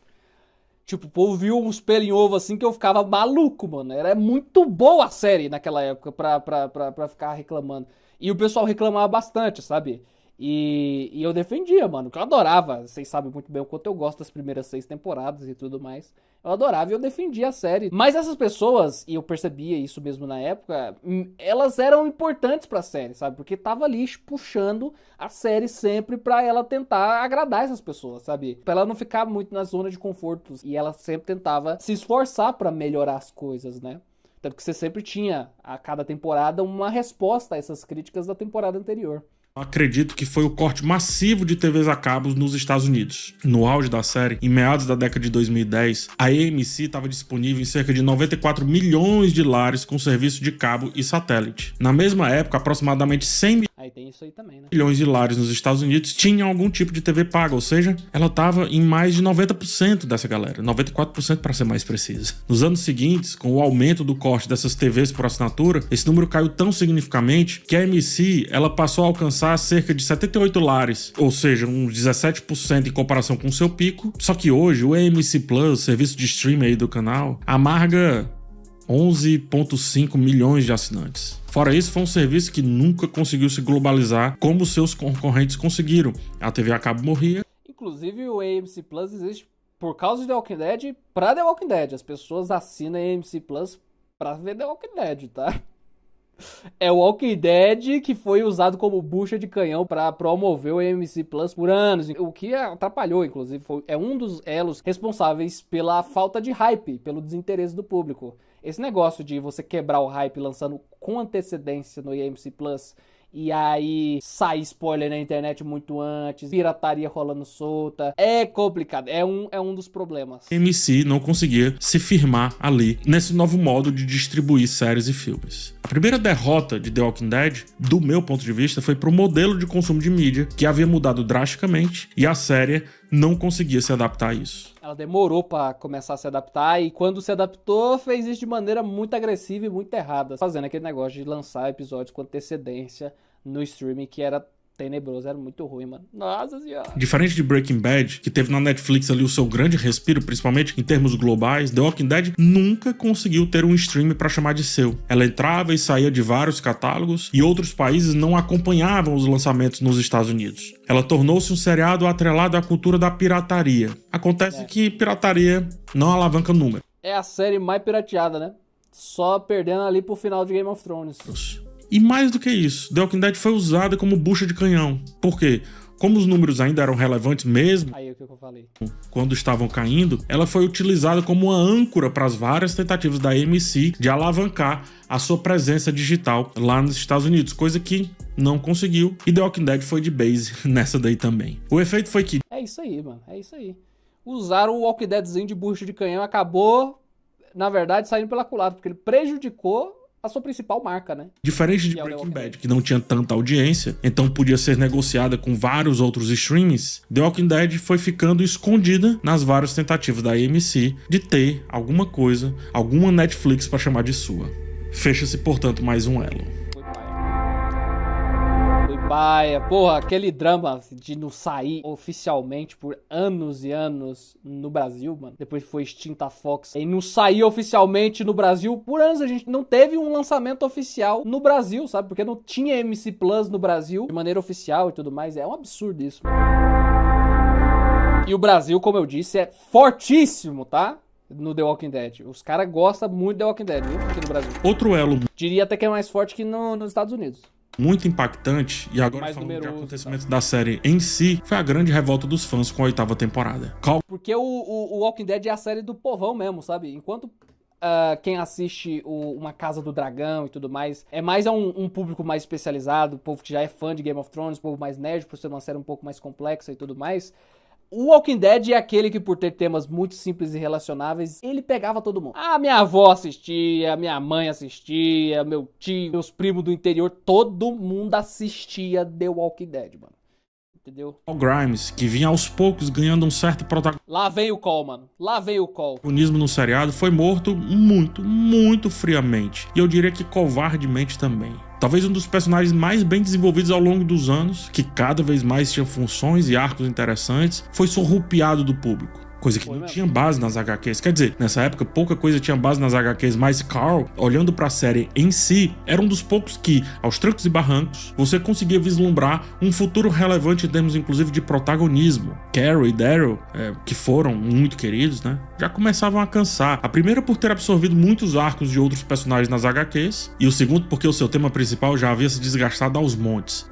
Tipo, o povo viu uns pelo em ovo assim que eu ficava maluco, mano. Era muito boa a série naquela época pra ficar reclamando. E o pessoal reclamava bastante, sabe? E eu defendia, mano, que eu adorava. Vocês sabem muito bem o quanto eu gosto das primeiras 6 temporadas e tudo mais. Eu adorava e eu defendia a série. Mas essas pessoas, e eu percebia isso mesmo na época, elas eram importantes pra série, sabe? Porque tava ali puxando a série sempre pra ela tentar agradar essas pessoas, sabe? Pra ela não ficar muito na zona de conforto. E ela sempre tentava se esforçar pra melhorar as coisas, né? Tanto que você sempre tinha, a cada temporada, uma resposta a essas críticas da temporada anterior. Acredito que foi o corte massivo de TVs a cabo nos Estados Unidos. No auge da série, em meados da década de 2010, a AMC estava disponível em cerca de 94 milhões de lares com serviço de cabo e satélite. Na mesma época, aproximadamente 100 Aí tem isso aí também, né? milhões de lares nos Estados Unidos tinham algum tipo de TV paga, ou seja, ela estava em mais de 90% dessa galera, 94% para ser mais precisa. Nos anos seguintes, com o aumento do corte dessas TVs por assinatura, esse número caiu tão significativamente que a AMC ela passou a alcançar cerca de 78 lares, ou seja, uns 17% em comparação com o seu pico. Só que hoje o AMC Plus, serviço de streaming aí do canal, amarga 11,5 milhões de assinantes. Fora isso, foi um serviço que nunca conseguiu se globalizar como seus concorrentes conseguiram. A TV a cabo morria. Inclusive o AMC Plus existe por causa de The Walking Dead pra The Walking Dead. As pessoas assinam a AMC Plus pra ver The Walking Dead, tá? É o Walking Dead que foi usado como bucha de canhão para promover o AMC Plus por anos. O que atrapalhou, inclusive, é um dos elos responsáveis pela falta de hype, pelo desinteresse do público. Esse negócio de você quebrar o hype lançando com antecedência no AMC Plus e aí sai spoiler na internet muito antes, pirataria rolando solta, é complicado, é um dos problemas. A AMC não conseguia se firmar ali, nesse novo modo de distribuir séries e filmes. A primeira derrota de The Walking Dead, do meu ponto de vista, foi para o modelo de consumo de mídia, que havia mudado drasticamente, e a série não conseguia se adaptar a isso. Ela demorou pra começar a se adaptar e quando se adaptou fez isso de maneira muito agressiva e muito errada, fazendo aquele negócio de lançar episódios com antecedência no streaming que era tenebroso, era muito ruim, mano. Nossa senhora. Diferente de Breaking Bad, que teve na Netflix ali o seu grande respiro, principalmente em termos globais, The Walking Dead nunca conseguiu ter um stream pra chamar de seu. Ela entrava e saía de vários catálogos e outros países não acompanhavam os lançamentos nos Estados Unidos. Ela tornou-se um seriado atrelado à cultura da pirataria. Acontece que pirataria não alavanca número. É a série mais pirateada, né? Só perdendo ali pro final de Game of Thrones. E mais do que isso, The Walking Dead foi usada como bucha de canhão. Por quê? Como os números ainda eram relevantes mesmo, aí, o que eu falei, quando estavam caindo, ela foi utilizada como uma âncora para as várias tentativas da AMC de alavancar a sua presença digital lá nos Estados Unidos, coisa que não conseguiu, e The Walking Dead foi de base nessa daí também. O efeito foi que... É isso aí, mano, é isso aí. Usaram o Walking Deadzinho de bucha de canhão, acabou, na verdade, saindo pela culatra, porque ele prejudicou a sua principal marca, né? Diferente de Breaking Bad, que não tinha tanta audiência, então podia ser negociada com vários outros streams, The Walking Dead foi ficando escondida nas várias tentativas da AMC de ter alguma coisa, alguma Netflix para chamar de sua. Fecha-se, portanto, mais um elo. Baia, porra, aquele drama de não sair oficialmente por anos e anos no Brasil, mano. Depois que foi extinta a Fox. E não saiu oficialmente no Brasil por anos. A gente não teve um lançamento oficial no Brasil, sabe? Porque não tinha MC Plus no Brasil de maneira oficial e tudo mais. É um absurdo isso, mano. E o Brasil, como eu disse, é fortíssimo, tá? No The Walking Dead. Os caras gostam muito de The Walking Dead, viu? Aqui no Brasil. Outro elo. Diria até que é mais forte que nos Estados Unidos. Muito impactante, e agora falando de acontecimentos da série em si, foi a grande revolta dos fãs com a 8ª temporada. Porque o Walking Dead é a série do povão mesmo, sabe? Enquanto quem assiste Uma Casa do Dragão e tudo mais, é mais um público mais especializado, o povo que já é fã de Game of Thrones, o povo mais nerd, por ser uma série um pouco mais complexa e tudo mais. O Walking Dead é aquele que, por ter temas muito simples e relacionáveis, ele pegava todo mundo. A minha avó assistia, minha mãe assistia, meu tio, meus primos do interior, todo mundo assistia The Walking Dead, mano. Entendeu? Paul Grimes, que vinha aos poucos ganhando um certo protagonismo. Lá vem o Cole, mano. Lá vem o Cole. O protagonismo no seriado foi morto muito, muito friamente. E eu diria que covardemente também. Talvez um dos personagens mais bem desenvolvidos ao longo dos anos, que cada vez mais tinha funções e arcos interessantes, foi surrupiado do público. Coisa que não tinha base nas HQs. Quer dizer, nessa época pouca coisa tinha base nas HQs, mas Carl, olhando pra série em si, era um dos poucos que, aos trancos e barrancos, você conseguia vislumbrar um futuro relevante em termos inclusive de protagonismo. Carol e Daryl, que foram muito queridos, né, já começavam a cansar. A primeira por ter absorvido muitos arcos de outros personagens nas HQs, e o segundo porque o seu tema principal já havia se desgastado aos montes.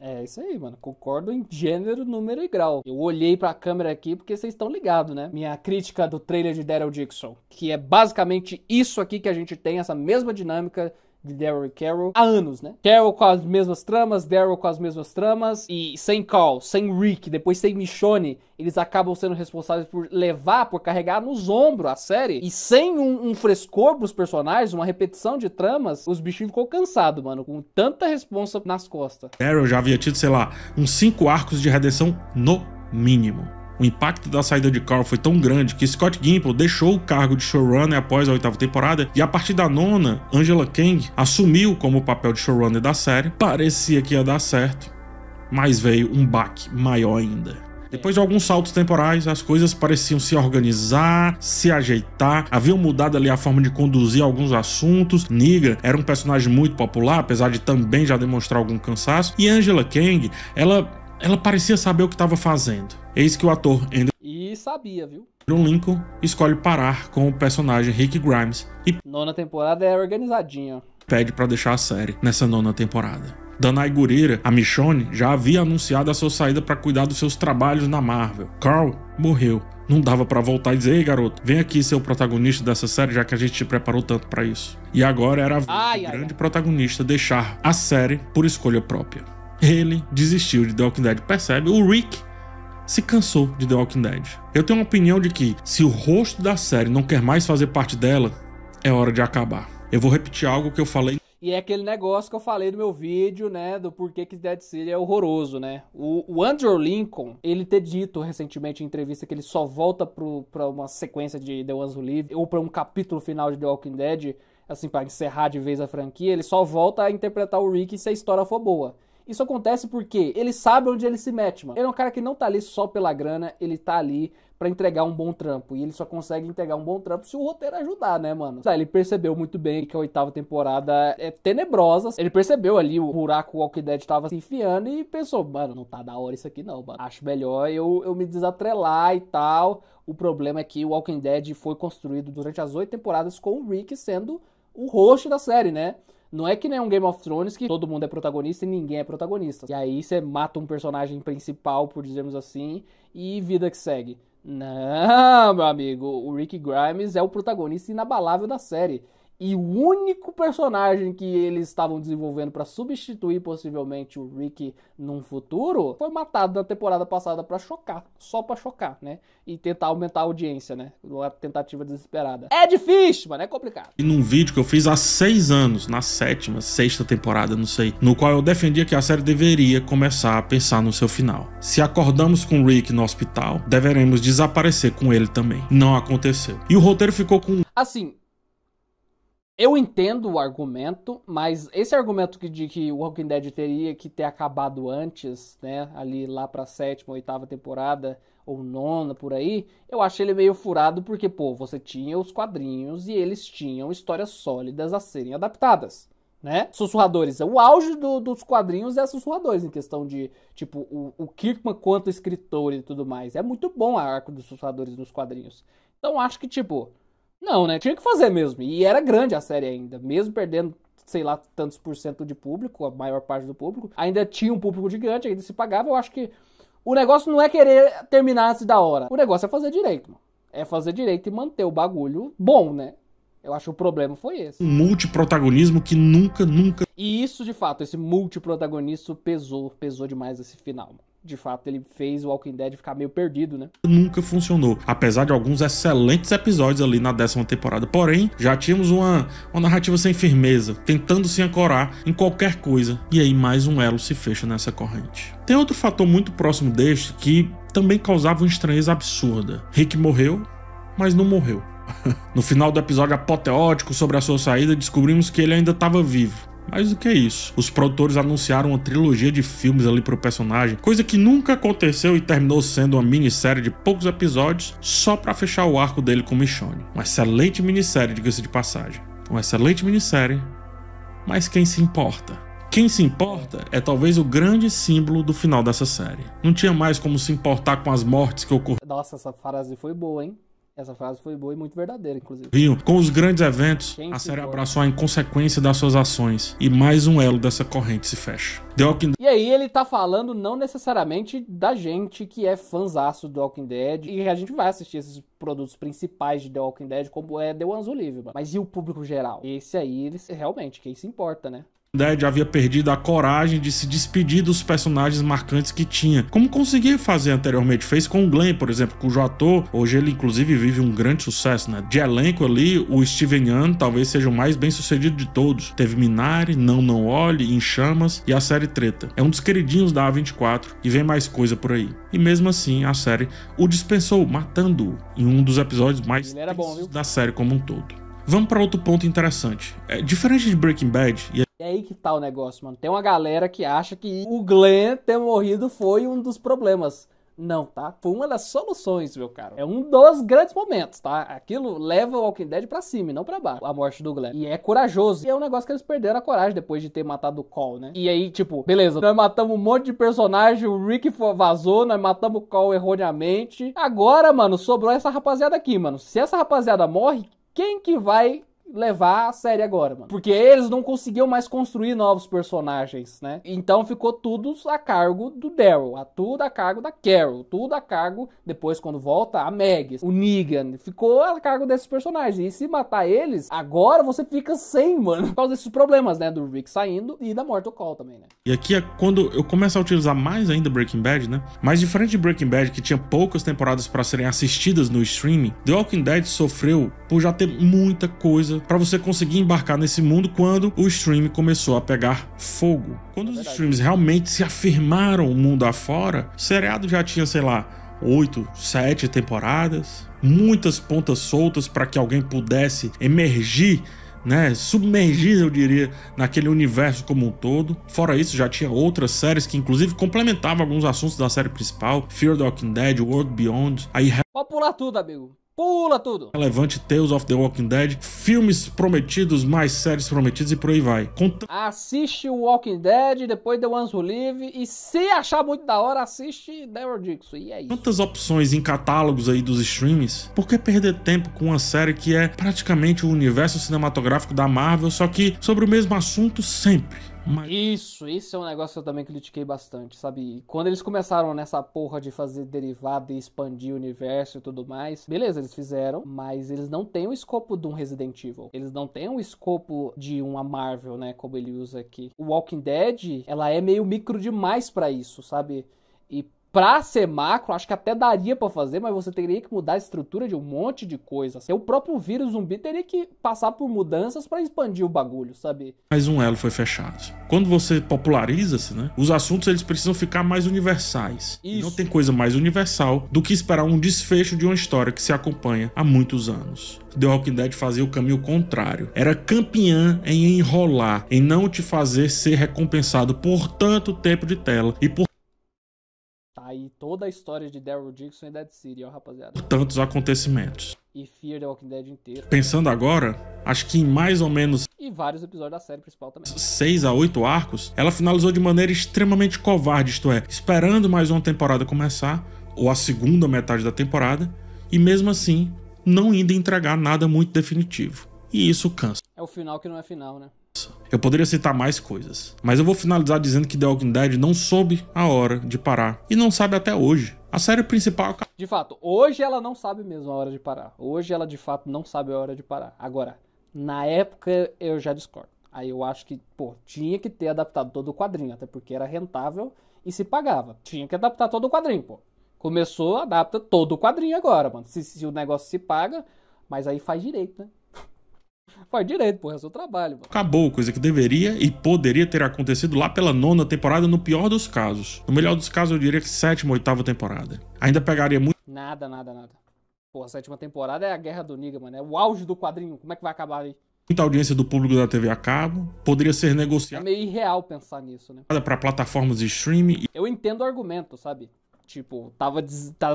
É isso aí, mano. Concordo em gênero, número e grau. Eu olhei pra câmera aqui porque vocês estão ligados, né? Minha crítica do trailer de Daryl Dixon, que é basicamente isso aqui que a gente tem, essa mesma dinâmica de Daryl e Carol há anos, né? Carol com as mesmas tramas, Daryl com as mesmas tramas, e sem Carl, sem Rick, depois sem Michonne, eles acabam sendo responsáveis por carregar nos ombros a série, e sem um frescor pros personagens, uma repetição de tramas, os bichinhos ficou cansados, mano, com tanta responsa nas costas. Daryl já havia tido, sei lá, uns 5 arcos de redenção no mínimo. O impacto da saída de Carl foi tão grande que Scott Gimple deixou o cargo de showrunner após a 8ª temporada, e a partir da 9ª, Angela Kang assumiu como o papel de showrunner da série. Parecia que ia dar certo, mas veio um baque maior ainda. Depois de alguns saltos temporais, as coisas pareciam se organizar, se ajeitar, haviam mudado ali a forma de conduzir alguns assuntos. Negan era um personagem muito popular, apesar de também já demonstrar algum cansaço, e Angela Kang, ela parecia saber o que estava fazendo. Eis que o ator E sabia, viu? Andrew Lincoln escolhe parar com o personagem Rick Grimes e 9ª temporada é organizadinha. pede para deixar a série nessa 9ª temporada. Danai Gurira, a Michonne, já havia anunciado a sua saída para cuidar dos seus trabalhos na Marvel. Carl morreu. Não dava para voltar e dizer: ei, garoto, vem aqui ser o protagonista dessa série, já que a gente te preparou tanto para isso. E agora era a vez do grande protagonista deixar a série por escolha própria. Ele desistiu de The Walking Dead. Percebe? O Rick se cansou de The Walking Dead. Eu tenho uma opinião de que, se o rosto da série não quer mais fazer parte dela, é hora de acabar. Eu vou repetir algo que eu falei. E é aquele negócio que eu falei no meu vídeo, né, do porquê que Dead City é horroroso, né? O Andrew Lincoln, ele ter dito recentemente em entrevista que ele só volta pra uma sequência de The Ones Who Live, ou pra um capítulo final de The Walking Dead, assim, pra encerrar de vez a franquia, ele só volta a interpretar o Rick se a história for boa. Isso acontece porque ele sabe onde ele se mete, mano. Ele é um cara que não tá ali só pela grana, ele tá ali pra entregar um bom trampo. E ele só consegue entregar um bom trampo se o roteiro ajudar, né, mano? Ele percebeu muito bem que a 8ª temporada é tenebrosa. Ele percebeu ali o buraco que o Walking Dead tava se enfiando e pensou: mano, não tá da hora isso aqui não, mano. Acho melhor eu me desatrelar e tal. O problema é que o Walking Dead foi construído durante as 8 temporadas com o Rick sendo o host da série, né? Não é que nem um Game of Thrones que todo mundo é protagonista e ninguém é protagonista. E aí você mata um personagem principal, por dizermos assim, e vida que segue. Não, meu amigo, o Rick Grimes é o protagonista inabalável da série. E o único personagem que eles estavam desenvolvendo para substituir possivelmente o Rick num futuro foi matado na temporada passada para chocar, só para chocar, né? E tentar aumentar a audiência, né? Uma tentativa desesperada. É difícil, mano, é complicado. E num vídeo que eu fiz há 6 anos, na 7ª, 6ª temporada, não sei, no qual eu defendia que a série deveria começar a pensar no seu final. Se acordamos com o Rick no hospital, deveremos desaparecer com ele também. Não aconteceu. E o roteiro ficou com... Assim, eu entendo o argumento, mas esse argumento de que o Walking Dead teria que ter acabado antes, né, ali lá pra 7ª, 8ª temporada, ou 9ª, por aí, eu acho ele meio furado porque, pô, você tinha os quadrinhos e eles tinham histórias sólidas a serem adaptadas, né? Sussurradores, o auge dos quadrinhos é Sussurradores, em questão de, tipo, o Kirkman quanto escritor e tudo mais. É muito bom a arco dos Sussurradores nos quadrinhos. Então acho que, tipo... não, né? Tinha que fazer mesmo. E era grande a série ainda. Mesmo perdendo, sei lá, tantos % de público, a maior parte do público, ainda tinha um público gigante, ainda se pagava. Eu acho que o negócio não é querer terminar antes da hora. O negócio é fazer direito, mano. É fazer direito e manter o bagulho bom, né? Eu acho que o problema foi esse. um multiprotagonismo que nunca... E isso, de fato, esse multiprotagonismo pesou demais esse final, mano. De fato, ele fez o Walking Dead ficar meio perdido, né? Nunca funcionou, apesar de alguns excelentes episódios ali na 10ª temporada. Porém, já tínhamos uma narrativa sem firmeza, tentando se ancorar em qualquer coisa. E aí mais um elo se fecha nessa corrente. Tem outro fator muito próximo deste que também causava uma estranheza absurda. Rick morreu, mas não morreu. No final do episódio apoteótico sobre a sua saída, descobrimos que ele ainda estava vivo. Mais do que isso, os produtores anunciaram uma trilogia de filmes ali pro personagem, coisa que nunca aconteceu e terminou sendo uma minissérie de poucos episódios só pra fechar o arco dele com Michonne. Uma excelente minissérie, diga-se de passagem. Uma excelente minissérie, mas quem se importa? Quem se importa é talvez o grande símbolo do final dessa série. Não tinha mais como se importar com as mortes que ocorreram. Nossa, essa frase foi boa, hein? Essa frase foi boa e muito verdadeira, inclusive. Com os grandes eventos, a série abraçou a inconsequência das suas ações e mais um elo dessa corrente se fecha. E aí ele tá falando não necessariamente da gente que é fãzaço do The Walking Dead e a gente vai assistir esses produtos principais de The Walking Dead como é The Ones Who Live, mas e o público geral? Esse aí, eles realmente, quem se importa, né? Dead havia perdido a coragem de se despedir dos personagens marcantes que tinha, como conseguia fazer anteriormente. Fez com o Glenn, por exemplo, cujo ator, hoje ele inclusive vive um grande sucesso, né? De elenco ali, o Steven Yeun talvez seja o mais bem sucedido de todos. Teve Minari, Não Olhe, Em Chamas e a série Treta. É um dos queridinhos da A24 e vem mais coisa por aí. E mesmo assim, a série o dispensou, matando-o em um dos episódios mais tensos da série como um todo. Vamos para outro ponto interessante. Diferente de Breaking Bad... É aí que tá o negócio, mano. Tem uma galera que acha que o Glenn ter morrido foi um dos problemas. Não, tá? Foi uma das soluções, meu caro. É um dos grandes momentos, tá? Aquilo leva o Walking Dead pra cima e não pra baixo. A morte do Glenn. E é corajoso. E é um negócio que eles perderam a coragem depois de ter matado o Cole, né? E aí, tipo, beleza, nós matamos um monte de personagem, o Rick vazou, nós matamos o Cole erroneamente. Agora, mano, sobrou essa rapaziada aqui, mano. Se essa rapaziada morre, quem que vai levar a série agora, mano? Porque eles não conseguiam mais construir novos personagens, né? Então ficou tudo a cargo do Daryl, tudo a cargo da Carol, tudo a cargo, depois quando volta, a Meg, o Negan, ficou a cargo desses personagens. E se matar eles, agora você fica sem, mano, por causa desses problemas, né? Do Rick saindo e da morte do Cole também, né? E aqui é quando eu começo a utilizar mais ainda Breaking Bad, né? Mas diferente de Breaking Bad, que tinha poucas temporadas para serem assistidas no streaming, The Walking Dead sofreu por já ter muita coisa para você conseguir embarcar nesse mundo quando o stream começou a pegar fogo. Quando os streams realmente se afirmaram o mundo afora, o seriado já tinha, sei lá, 8, 7 temporadas, muitas pontas soltas para que alguém pudesse emergir, né, submergir, eu diria, naquele universo como um todo. Fora isso, já tinha outras séries que inclusive complementavam alguns assuntos da série principal, Fear the Walking Dead, World Beyond. Aí pode pular tudo, amigo. Pula tudo. Relevante, Tales of the Walking Dead, filmes prometidos, mais séries prometidas e por aí vai. Assiste o Walking Dead, depois The Ones Who Live e se achar muito da hora, assiste Daryl Dixon. E é isso. Quantas opções em catálogos aí dos streams? Por que perder tempo com uma série que é praticamente o universo cinematográfico da Marvel, só que sobre o mesmo assunto sempre? Isso é um negócio que eu também critiquei bastante, sabe? Quando eles começaram nessa porra de fazer derivado e expandir o universo e tudo mais, beleza, eles fizeram, mas eles não têm o escopo de um Resident Evil. Eles não têm o escopo de uma Marvel, né? Como ele usa aqui. O Walking Dead, ela é meio micro demais pra isso, sabe? E pra ser macro, acho que até daria pra fazer, mas você teria que mudar a estrutura de um monte de coisa. O próprio vírus zumbi teria que passar por mudanças pra expandir o bagulho, sabe? Mais um elo foi fechado. Quando você populariza-se, né? Os assuntos eles precisam ficar mais universais. E não tem coisa mais universal do que esperar um desfecho de uma história que se acompanha há muitos anos. The Walking Dead fazia o caminho contrário. Era campeã em enrolar, em não te fazer ser recompensado por tanto tempo de tela e por tá aí toda a história de Daryl Dixon e Dead City, ó, rapaziada. tantos acontecimentos. E Fear the Walking Dead inteiro. Pensando agora, acho que em mais ou menos e vários episódios da série principal também. 6 a 8 arcos, ela finalizou de maneira extremamente covarde, isto é, esperando mais uma temporada começar, ou a segunda metade da temporada, e mesmo assim, não indo entregar nada muito definitivo. E isso cansa. É o final que não é final, né? Eu poderia citar mais coisas, mas eu vou finalizar dizendo que The Walking Dead não soube a hora de parar, e não sabe até hoje. A série principal... De fato, hoje ela não sabe mesmo a hora de parar. Hoje ela de fato não sabe a hora de parar. Agora, na época eu já discordo. Aí eu acho que, pô, tinha que ter adaptado todo o quadrinho, até porque era rentável e se pagava. Tinha que adaptar todo o quadrinho, pô. Começou, adapta todo o quadrinho agora, mano. Se o negócio se paga, mas aí faz direito, né? Faz direito, pô, é o seu trabalho, mano. Acabou, coisa que deveria e poderia ter acontecido lá pela 9ª temporada, no pior dos casos. No melhor dos casos, eu diria que 7ª, 8ª temporada. Ainda pegaria muito... Nada. Pô, a 7ª temporada é a Guerra do Negan, mano. É o auge do quadrinho. Como é que vai acabar aí? muita audiência do público da TV a cabo, poderia ser negociada. É meio irreal pensar nisso, né? Para plataformas de streaming. Eu entendo o argumento, sabe? Tipo, tava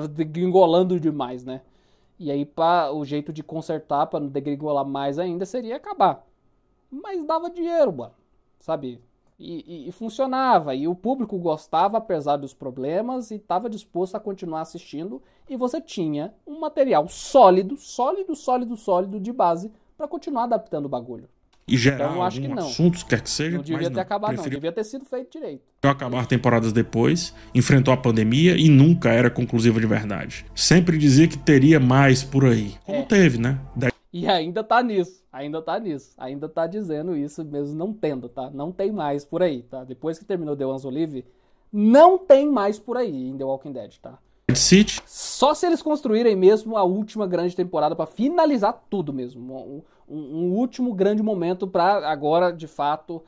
degringolando demais, né? E aí, o jeito de consertar pra não degringolar mais ainda seria acabar. Mas dava dinheiro, mano, sabe? E funcionava, e o público gostava apesar dos problemas e tava disposto a continuar assistindo, e você tinha um material sólido de base pra continuar adaptando o bagulho. E gerar então, eu acho que não. Assuntos, quer que seja. Não devia ter acabado, não. Devia ter sido feito direito. Acabar temporadas depois, enfrentou a pandemia e nunca era conclusiva de verdade. Sempre dizia que teria mais por aí. Como teve, né? E ainda tá nisso. Ainda tá dizendo isso mesmo não tendo, tá? Não tem mais por aí, tá? Depois que terminou The Ones Who Live, não tem mais por aí em The Walking Dead, tá? City. Só se eles construírem mesmo a última grande temporada pra finalizar tudo mesmo. Um último grande momento pra agora, de fato,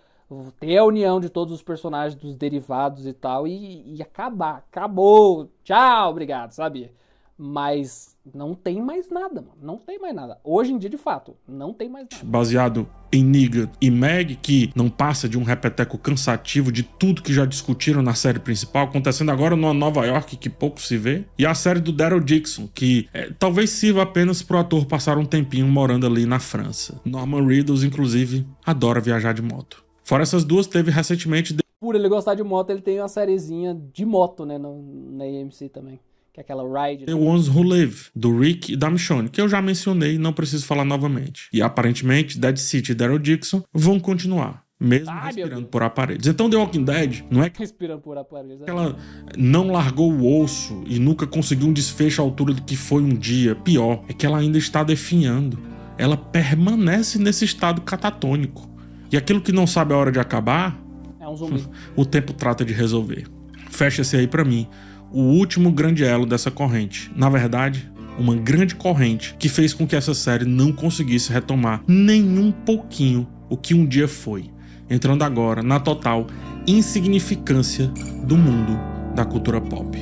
ter a união de todos os personagens, dos derivados e tal, e acabar. Acabou. Tchau, obrigado, sabe? Mas não tem mais nada, mano. Não tem mais nada. Hoje em dia, de fato, não tem mais nada. Baseado em Negan e Meg, que não passa de um repeteco cansativo de tudo que já discutiram na série principal, acontecendo agora numa Nova York que pouco se vê. E a série do Daryl Dixon, que talvez sirva apenas pro ator passar um tempinho morando ali na França. Norman Reedus, inclusive, adora viajar de moto. Fora essas duas, teve recentemente... Por ele gostar de moto, ele tem uma sériezinha de moto, né, na AMC também. Que é aquela Ride. The Ones Who Live, do Rick e da Michonne, que eu já mencionei e não preciso falar novamente. E aparentemente, Dead City e Daryl Dixon vão continuar, mesmo respirando por aparelhos. Então The Walking Dead não é que respirando por aparelhos, ela não largou o osso e nunca conseguiu um desfecho à altura do que foi um dia. Pior, é que ela ainda está definhando. Ela permanece nesse estado catatônico. E aquilo que não sabe a hora de acabar, é um zumbi. O tempo trata de resolver. Fecha-se aí pra mim o último grande elo dessa corrente. Na verdade, uma grande corrente que fez com que essa série não conseguisse retomar nem um pouquinho o que um dia foi, entrando agora na total insignificância do mundo da cultura pop.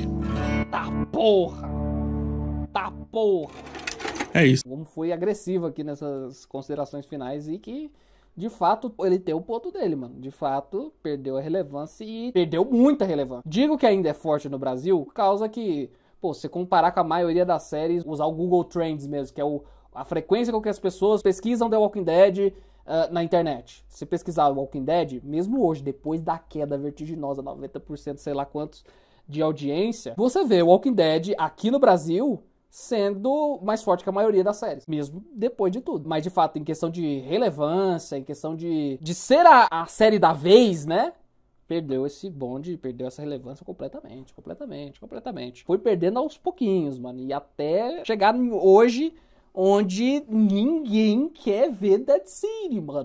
Tá porra! É isso. Como foi agressivo aqui nessas considerações finais e que, de fato, ele tem o ponto dele, mano. De fato, perdeu a relevância e perdeu muita relevância. Digo que ainda é forte no Brasil, por causa que, pô, se comparar com a maioria das séries, usar o Google Trends mesmo, que é a frequência com que as pessoas pesquisam The Walking Dead na internet. Se pesquisar Walking Dead, mesmo hoje, depois da queda vertiginosa, 90%, sei lá quantos, de audiência, você vê o Walking Dead aqui no Brasil sendo mais forte que a maioria das séries, mesmo depois de tudo. Mas, de fato, em questão de relevância, em questão de ser a série da vez, né? Perdeu esse bonde, perdeu essa relevância completamente. Foi perdendo aos pouquinhos, mano. E até chegar hoje, onde ninguém quer ver Dead City, mano.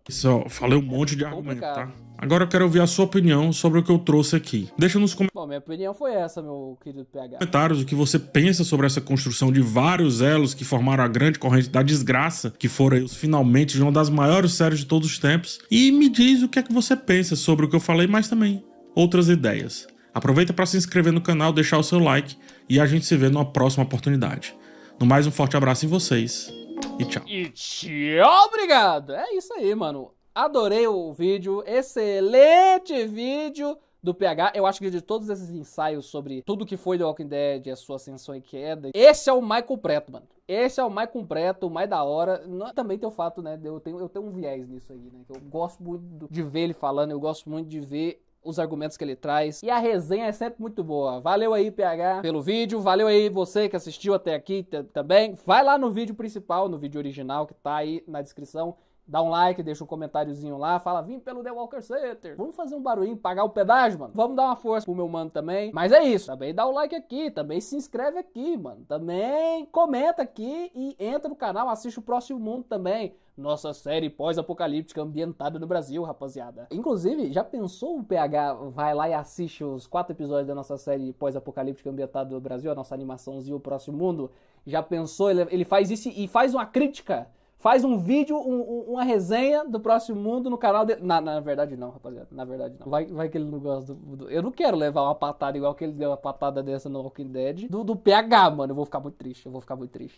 Só falei um monte de argumento, tá? Agora eu quero ouvir a sua opinião sobre o que eu trouxe aqui. Deixa nos comentários. Bom, minha opinião foi essa, meu querido PH. Comentários o que você pensa sobre essa construção de vários elos que formaram a grande corrente da desgraça, que foram os finalmente de uma das maiores séries de todos os tempos. E me diz o que é que você pensa sobre o que eu falei, mas também outras ideias. Aproveita para se inscrever no canal, deixar o seu like e a gente se vê numa próxima oportunidade. No mais, um forte abraço em vocês e tchau. E tchau, obrigado. É isso aí, mano. Adorei o vídeo, excelente vídeo do PH. Eu acho que de todos esses ensaios sobre tudo que foi The Walking Dead, a sua ascensão e queda, esse é o mais completo, mano. Esse é o mais completo, o mais da hora. Também tem o fato, né, eu tenho um viés nisso aí, né, que eu gosto muito de ver ele falando, eu gosto muito de ver os argumentos que ele traz. E a resenha é sempre muito boa. Valeu aí, PH, pelo vídeo. Valeu aí você que assistiu até aqui também. Vai lá no vídeo principal, no vídeo original que tá aí na descrição. Dá um like, deixa um comentáriozinho lá, fala, vim pelo The Walker Center. Vamos fazer um barulhinho, pagar o pedágio, mano. Vamos dar uma força pro meu mano também. Mas é isso, também dá o like aqui, também se inscreve aqui, mano. Também comenta aqui e entra no canal, assiste o Próximo Mundo também. Nossa série pós-apocalíptica ambientada no Brasil, rapaziada. Inclusive, já pensou o PH vai lá e assiste os 4 episódios da nossa série pós-apocalíptica ambientada no Brasil, a nossa animaçãozinha O Próximo Mundo? Já pensou? Ele faz isso e faz uma crítica faz um vídeo, uma resenha do Próximo Mundo no canal dele. Na verdade não, rapaziada. Na verdade não. Vai que ele não gosta do... Eu não quero levar uma patada igual que ele deu uma patada dessa no Walking Dead. Do PH, mano. Eu vou ficar muito triste.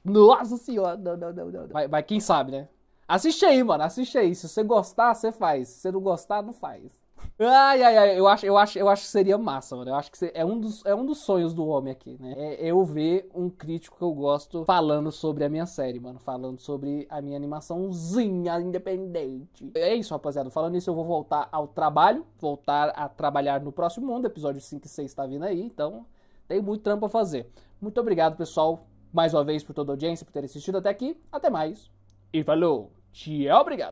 Nossa senhora. Não. Vai, quem sabe, né? Assiste aí, mano. Assiste aí. Se você gostar, você faz. Se você não gostar, não faz. Ai. Eu acho que seria massa, mano. Eu acho que é um dos sonhos do homem aqui, né? É eu ver um crítico que eu gosto falando sobre a minha série, mano. Falando sobre a minha animaçãozinha independente. É isso, rapaziada. Falando isso, eu vou voltar ao trabalho. Voltar a trabalhar no Próximo Mundo. Episódio 5 e 6 tá vindo aí. Então, tem muito trampo a fazer. Muito obrigado, pessoal, mais uma vez por toda a audiência, por ter assistido até aqui. Até mais. E falou. Tchau, obrigado.